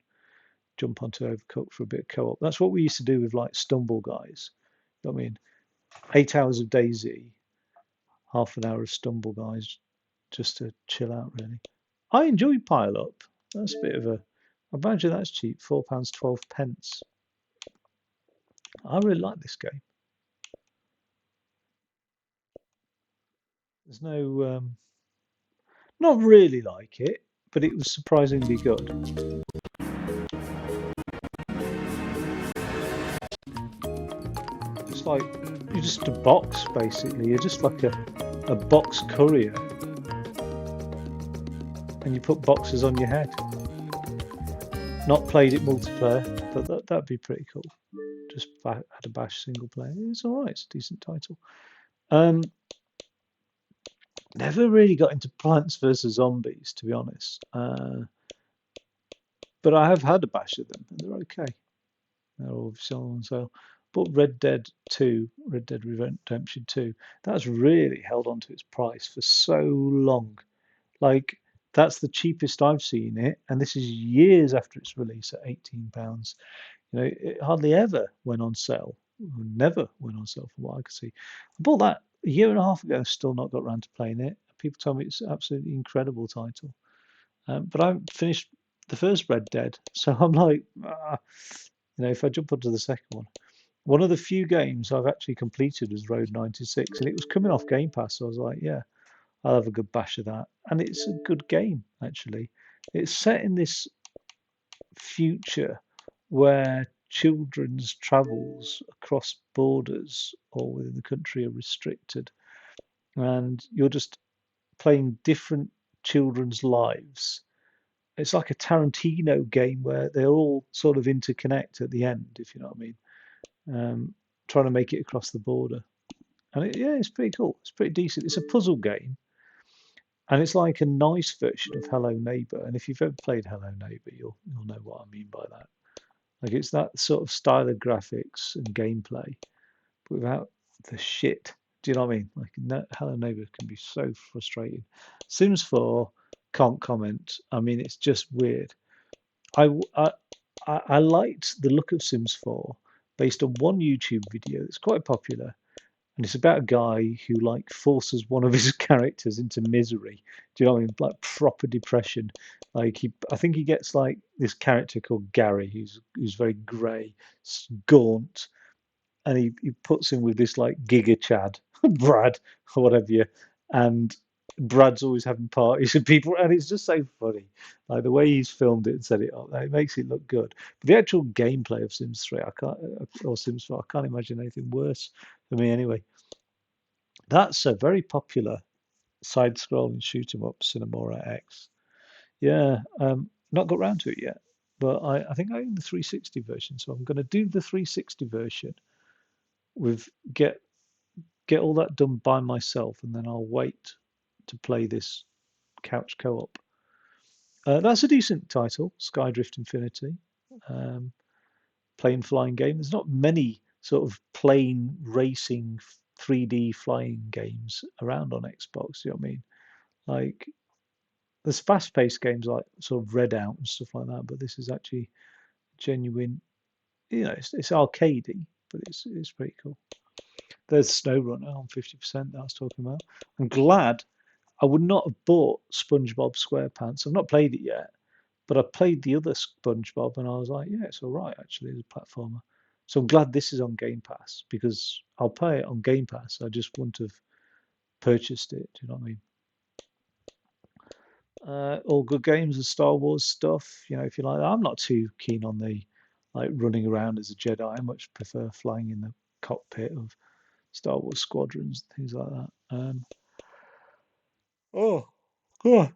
jump onto Overcooked for a bit of co-op. That's what we used to do with like Stumble Guys. I mean, 8 hours of DayZ, half an hour of Stumble Guys, just to chill out. Really, I enjoy Pile Up. That's a bit of a. I imagine that's cheap. £4.12 pence. I really like this game. There's no, not really like it, but it was surprisingly good. It's like you're just a box, basically. You're just like a box courier, and you put boxes on your head. Not played it multiplayer, but that'd be pretty cool. Just had a bash single player. It's all right. It's a decent title. Never really got into Plants vs Zombies, to be honest. But I have had a bash of them, and they're okay. They're obviously on sale. But Red Dead Redemption 2, that's really held on to its price for so long. Like, that's the cheapest I've seen it, and this is years after its release at £18. It hardly ever went on sale. Never went on sale from what I could see. I bought that a year and a half ago, still not got around to playing it. People tell me it's an absolutely incredible title. But I finished the first Red Dead, so I'm like, if I jump onto the second one of the few games I've actually completed was Road 96, and it was coming off Game Pass, so I was like, yeah, I'll have a good bash of that. And it's a good game, actually. It's set in this future where children's travels across borders or within the country are restricted, and you're just playing different children's lives. It's like a Tarantino game where they're all sort of interconnect at the end, if you know what I mean. Trying to make it across the border, and yeah, it's pretty cool. It's pretty decent. It's a puzzle game, and it's like a nice version of Hello Neighbor. And if you've ever played Hello Neighbor, you'll know what I mean by that. Like it's that sort of style of graphics and gameplay, but without the shit. Do you know what I mean? Like no, Hello Neighbor can be so frustrating. Sims 4 can't comment. I mean, it's just weird. I, I I liked the look of Sims 4 based on one YouTube video that's quite popular, and it's about a guy who like forces one of his characters into misery. Do you know what I mean? Like proper depression. Like I think he gets like this character called Gary, who's very grey, gaunt, and he puts him with this like Giga Chad, Brad, or whatever you, and Brad's always having parties with people, and it's just so funny. Like the way he's filmed it and set it up, it makes it look good. But the actual gameplay of Sims 3, I can't, or Sims 4, I can't imagine anything worse for me anyway. That's a very popular side-scrolling shoot 'em up, Cinemora X. Yeah, not got round to it yet, but I think I own the 360 version, so I'm going to do the 360 version with get all that done by myself, and then I'll wait to play this couch co-op. That's a decent title, Skydrift Infinity. Um, Plane flying game. There's not many sort of plane racing 3D flying games around on Xbox. You know what I mean? Like there's fast-paced games like sort of Redout and stuff like that, but this is actually genuine. You know, it's arcadey, but it's pretty cool. There's SnowRunner on 50% that I was talking about. I'm glad I would not have bought SpongeBob SquarePants. I've not played it yet, but I played the other SpongeBob and I was like, yeah, it's all right actually as a platformer. So I'm glad this is on Game Pass because I'll play it on Game Pass. I just wouldn't have purchased it. Do you know what I mean? All good games and Star Wars stuff. You know, if you like that. I'm not too keen on the like running around as a Jedi. I much prefer flying in the cockpit of Star Wars squadrons, things like that. Oh, God.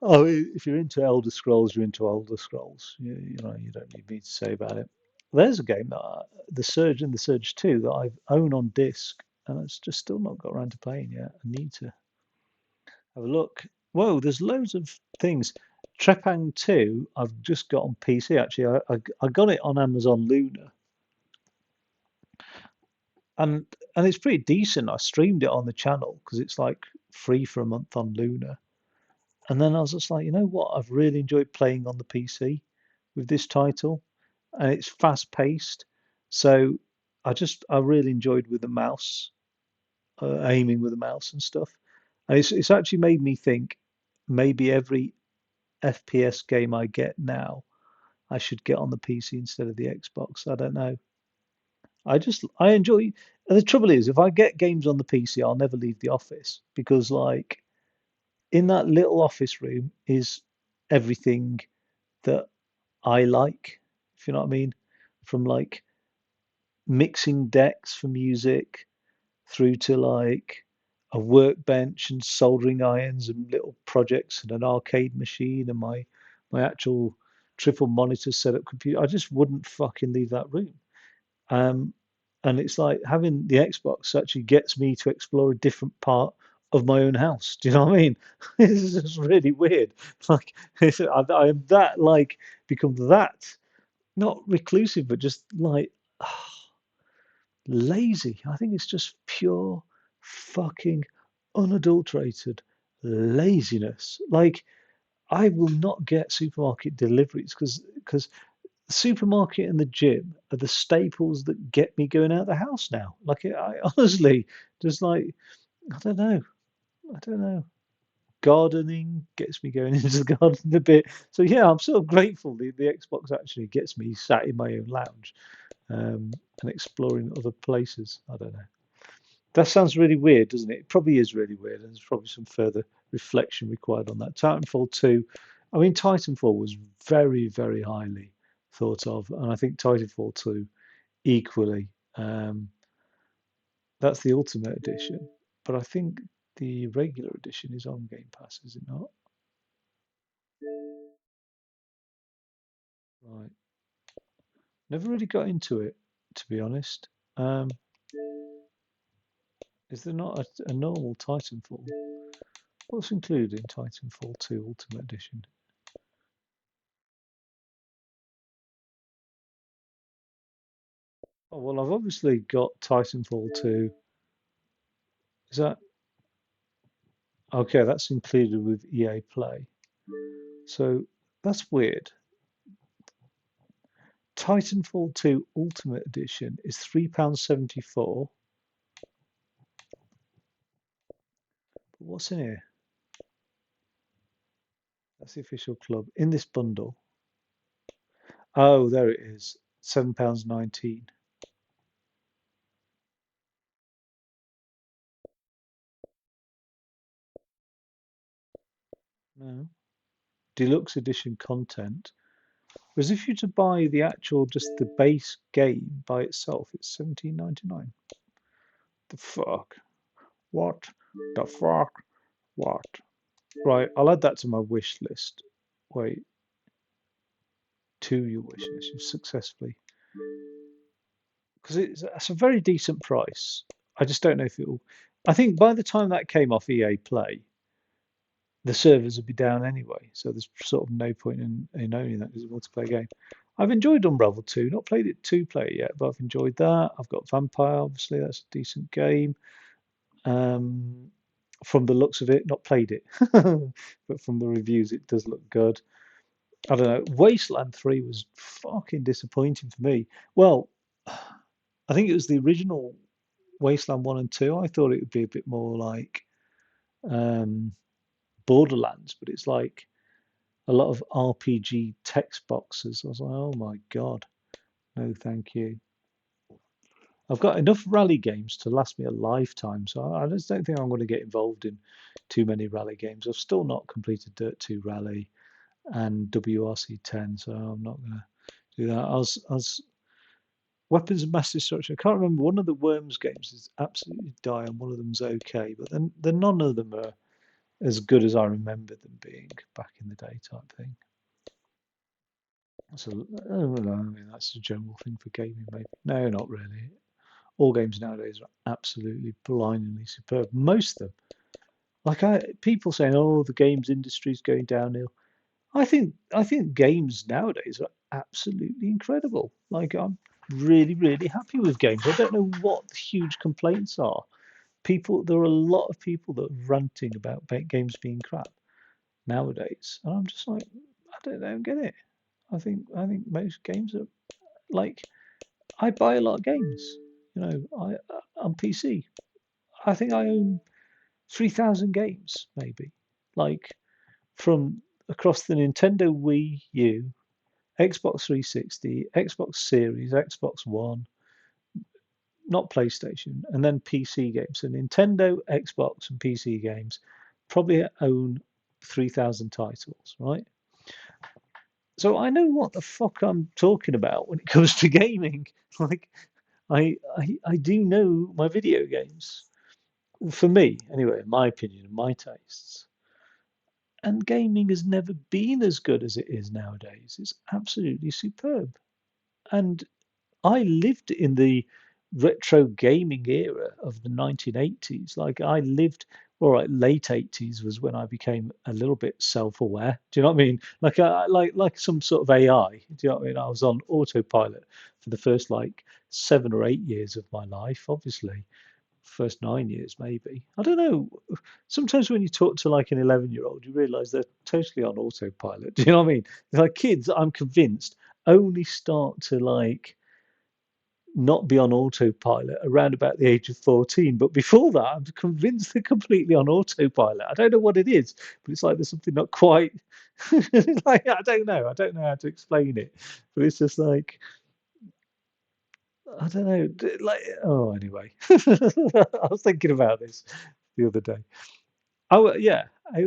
Oh, if you're into Elder Scrolls, you're into Elder Scrolls. You know, you don't need me to say about it. There's a game that The Surge and The Surge 2 that I own on disc, and it's just still not got around to playing yet. I need to have a look. Whoa, there's loads of things. Trepang 2, I've just got on PC actually. I got it on Amazon Luna, and it's pretty decent. I streamed it on the channel because it's like free for a month on Luna. And then I was just like, you know what? I've really enjoyed playing on the PC with this title, and it's fast paced. So I really enjoyed with the mouse, aiming with the mouse and stuff. And it's actually made me think maybe every FPS game I get now, I should get on the PC instead of the Xbox. I don't know. I enjoy. And the trouble is, if I get games on the PC, I'll never leave the office because like in that little office room is everything that I like, if you know what I mean, from like mixing decks for music through to like a workbench and soldering irons and little projects and an arcade machine and my actual triple monitor setup computer. I just wouldn't fucking leave that room. Um, and it's like having the Xbox actually gets me to explore a different part of my own house. Do you know what I mean? This is just really weird. Like I am that like become that not reclusive, but just like lazy. I think it's just pure fucking unadulterated laziness. Like I will not get supermarket deliveries because the supermarket and the gym are the staples that get me going out the house now. Like I honestly just like I don't know. I don't know. Gardening gets me going into the garden a bit. So yeah, I'm sort of grateful the Xbox actually gets me sat in my own lounge and exploring other places. I don't know. That sounds really weird, doesn't it? It probably is really weird, and there's probably some further reflection required on that. Titanfall 2, I mean, Titanfall was very, very highly thought of, and I think Titanfall 2 equally. That's the Ultimate Edition, but I think The regular edition is on Game Pass, is it not? Right. Never really got into it, to be honest. Um, is there not a normal Titanfall? What's included in Titanfall 2 Ultimate Edition? Oh, well, I've obviously got Titanfall 2. Is that okay? That's included with EA Play. So that's weird. Titanfall 2 Ultimate Edition is £3.74. But what's in here? That's the official club. In this bundle. Oh, there it is. £7.19. No. Deluxe edition content. Whereas if you to buy the actual, just the base game by itself, it's 17.99. The fuck? What? The fuck? What? Right, I'll add that to my wish list. Wait, to your wish list. You've successfully, because it's a very decent price. I just don't know if it'll. I think by the time that came off EA Play, the servers would be down anyway. So there's sort of no point in owning that as a multiplayer game. I've enjoyed Unravel 2, not played it two player yet, but I've enjoyed that. I've got Vampire, obviously, that's a decent game. From the looks of it, not played it, but from the reviews, it does look good. I don't know. Wasteland 3 was fucking disappointing for me. Well, I think it was the original Wasteland 1 and 2. I thought it would be a bit more like um, Borderlands, but it's like a lot of RPG text boxes. I was like, oh my God, no, thank you. I've got enough rally games to last me a lifetime, so I just don't think I'm going to get involved in too many rally games. I've still not completed Dirt 2 Rally and WRC 10, so I'm not going to do that. I was Weapons of Mass Destruction. I can't remember. One of the Worms games is absolutely dire, and one of them's okay, but then none of them are as good as I remember them being back in the day, type thing. So I don't know. I mean, that's a general thing for gaming, maybe. No, not really. All games nowadays are absolutely blindingly superb. Most of them. Like people saying, "Oh, the games industry's going downhill." I think games nowadays are absolutely incredible. Like I'm really, really happy with games. I don't know what the huge complaints are. There are a lot of people that are ranting about games being crap nowadays, and I'm just like, I don't get it. I think most games are like I buy a lot of games. I on PC. I think I own 3,000 games, maybe, like from across the Nintendo Wii U, Xbox 360, Xbox Series, Xbox One, not PlayStation, and then PC games. So Nintendo, Xbox, and PC games probably own 3,000 titles, right? So I know what the fuck I'm talking about when it comes to gaming. Like I do know my video games. For me, anyway, in my opinion and my tastes. And gaming has never been as good as it is nowadays. It's absolutely superb. And I lived in the retro gaming era of the 1980s. Like I lived, all right, late 80s was when I became a little bit self-aware. Do you know what I mean? Like some sort of AI. Do you know what I mean? I was on autopilot for the first like 7 or 8 years of my life, obviously. First 9 years, maybe. I don't know. Sometimes when you talk to like an 11-year-old, you realize they're totally on autopilot. Do you know what I mean? Like kids, I'm convinced, only start to like not be on autopilot around about the age of 14. But before that, I'm convinced they're completely on autopilot. I don't know what it is, but it's like there's something not quite like I don't know. I don't know how to explain it. But it's just like I don't know. Like anyway. I was thinking about this the other day. Yeah, I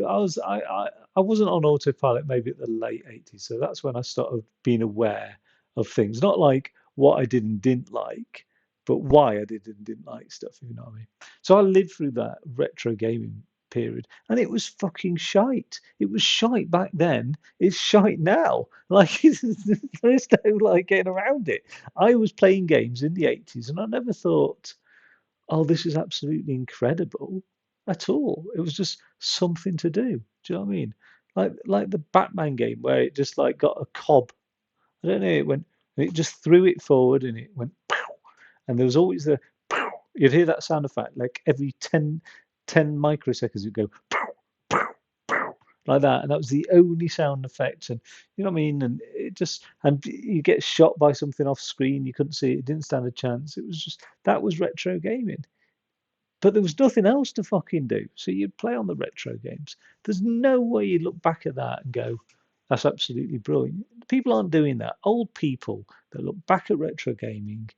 wasn't on autopilot maybe at the late 80s, so that's when I started being aware of things. Not like what I did and didn't like, but why I did and didn't like stuff, if you know what I mean. So I lived through that retro gaming period, and it was fucking shite. It was shite back then. It's shite now. Like there's no like getting around it. I was playing games in the 80s, and I never thought, oh, this is absolutely incredible at all. It was just something to do. Do you know what I mean? Like the Batman game where it just like got a cob. I don't know. It went. It just threw it forward, and it went pow. And there was always the pow. You'd hear that sound effect like every 10 microseconds. You'd go pow, pow, pow, like that, and that was the only sound effect. And you know what I mean? And it just and you get shot by something off screen. You couldn't see it. It didn't stand a chance. It was just that was retro gaming. But there was nothing else to fucking do. So you'd play on the retro games. There's no way you look back at that and go, that's absolutely brilliant. People aren't doing that. Old people that look back at retro gaming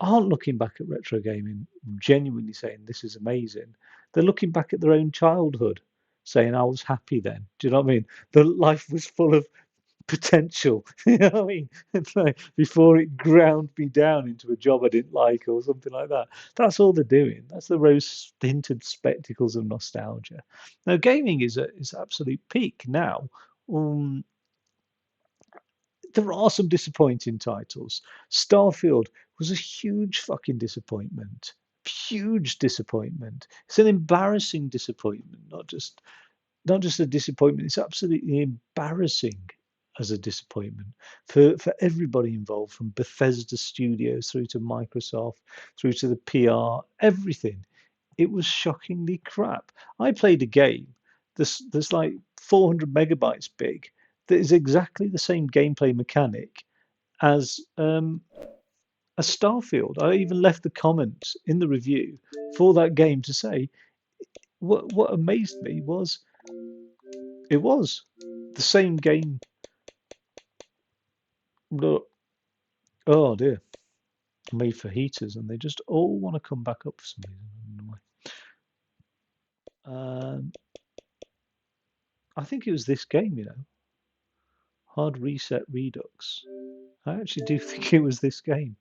aren't looking back at retro gaming genuinely saying this is amazing. They're looking back at their own childhood saying I was happy then. Do you know what I mean? The life was full of potential. You know what I mean? It's like before it ground me down into a job I didn't like or something like that. That's all they're doing. That's the rose tinted spectacles of nostalgia. Now, gaming is absolute peak now. Um, there are some disappointing titles. Starfield was a huge fucking disappointment. Huge disappointment. It's an embarrassing disappointment, not just a disappointment. It's absolutely embarrassing as a disappointment for everybody involved, from Bethesda Studios through to Microsoft, through to the PR, everything. It was shockingly crap. I played a game that's like 400 megabytes big that is exactly the same gameplay mechanic as Starfield. I even left the comments in the review for that game to say what amazed me was it was the same game. Look, oh dear, made for heaters, and they just all want to come back up for some reason. I think it was this game, Hard Reset Redux. I actually do think it was this game.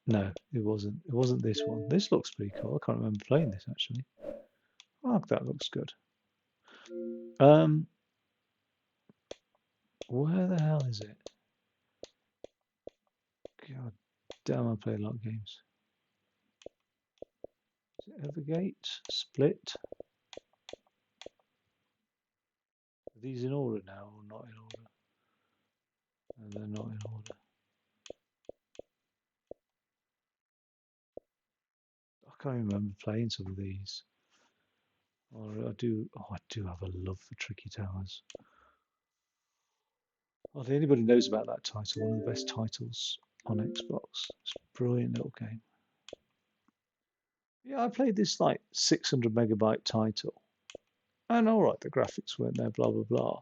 No, it wasn't. It wasn't this one. This looks pretty cool. I can't remember playing this actually. Oh, that looks good. Where the hell is it? God damn, I play a lot of games. Is it Evergate? Split? Are these in order now or not in order? No, they're not in order. I can't remember playing some of these. Or I do. Oh, I do have a love for Tricky Towers. Oh, if anybody knows about that title, one of the best titles on Xbox. It's a brilliant little game. Yeah, I played this like 600 megabyte title, and all right, the graphics weren't there, blah blah blah,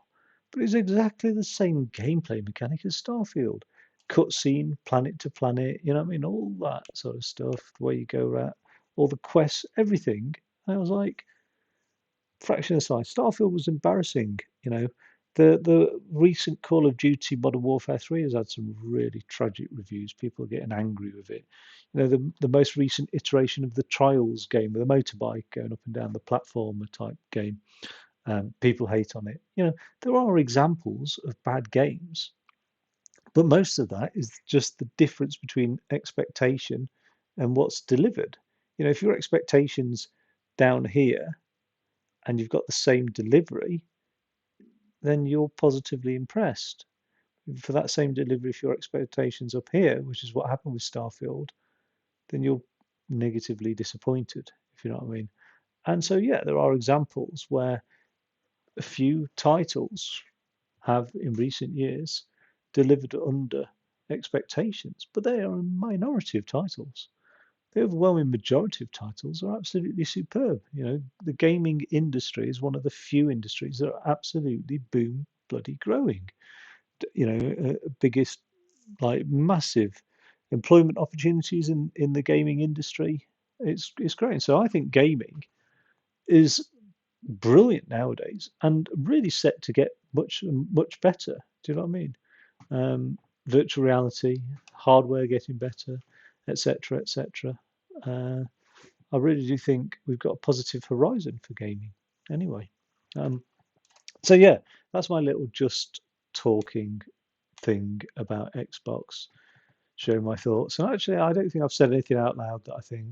but it's exactly the same gameplay mechanic as Starfield. Cutscene, planet to planet, you know what I mean? All that sort of stuff, the way you go around, all the quests, everything. And I was like, fraction aside, Starfield was embarrassing. The recent Call of Duty Modern Warfare 3 has had some really tragic reviews. People are getting angry with it. The most recent iteration of the Trials game with a motorbike going up and down the platformer type game, people hate on it. There are examples of bad games, but most of that is just the difference between expectation and what's delivered. If your expectations down here and you've got the same delivery, then you're positively impressed. For that same delivery, if your expectations up here, which is what happened with Starfield, then you're negatively disappointed, if you know what I mean. And so, yeah, there are examples where a few titles have, in recent years, delivered under expectations, but they are a minority of titles. The overwhelming majority of titles are absolutely superb. The gaming industry is one of the few industries that are absolutely boom bloody growing. Biggest, like, massive employment opportunities in the gaming industry. It's great. So I think gaming is brilliant nowadays and really set to get much better. Do you know what I mean? Virtual reality, hardware getting better, etc., etc. I really do think we've got a positive horizon for gaming. Anyway, so yeah, that's my little just talking thing about Xbox, sharing my thoughts. And actually, I don't think I've said anything out loud that I think,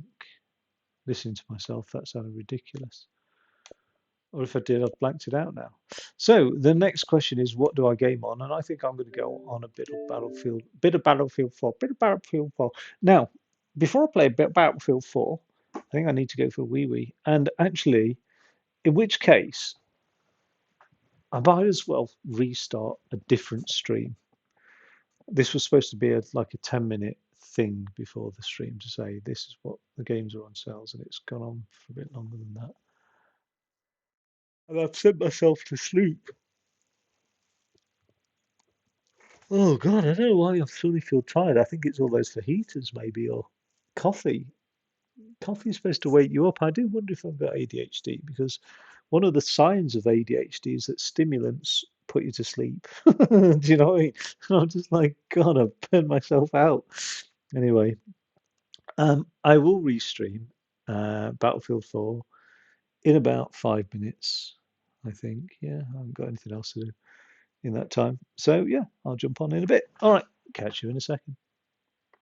listening to myself, that sounded ridiculous. Or if I did, I've blanked it out now. So the next question is, what do I game on? And I think I'm going to go on a bit of Battlefield 4, bit of Battlefield 4. Now, before I play a bit of Battlefield 4, I think I need to go for wee wee. And actually, in which case, I might as well restart a different stream. This was supposed to be like a 10-minute thing before the stream to say this is what the games are on sales, and it's gone on for a bit longer than that. And I've sent myself to sleep. Oh God, I don't know why I suddenly feel tired. I think it's all those fajitas maybe, or coffee. Coffee is supposed to wake you up. I do wonder if I've got ADHD, because one of the signs of ADHD is that stimulants put you to sleep. Do you know what I mean? And I'm just like, God, I've burned myself out. Anyway, I will restream Battlefield 4 in about 5 minutes, I think. Yeah, I haven't got anything else to do in that time. So yeah, I'll jump on in a bit. All right, catch you in a second.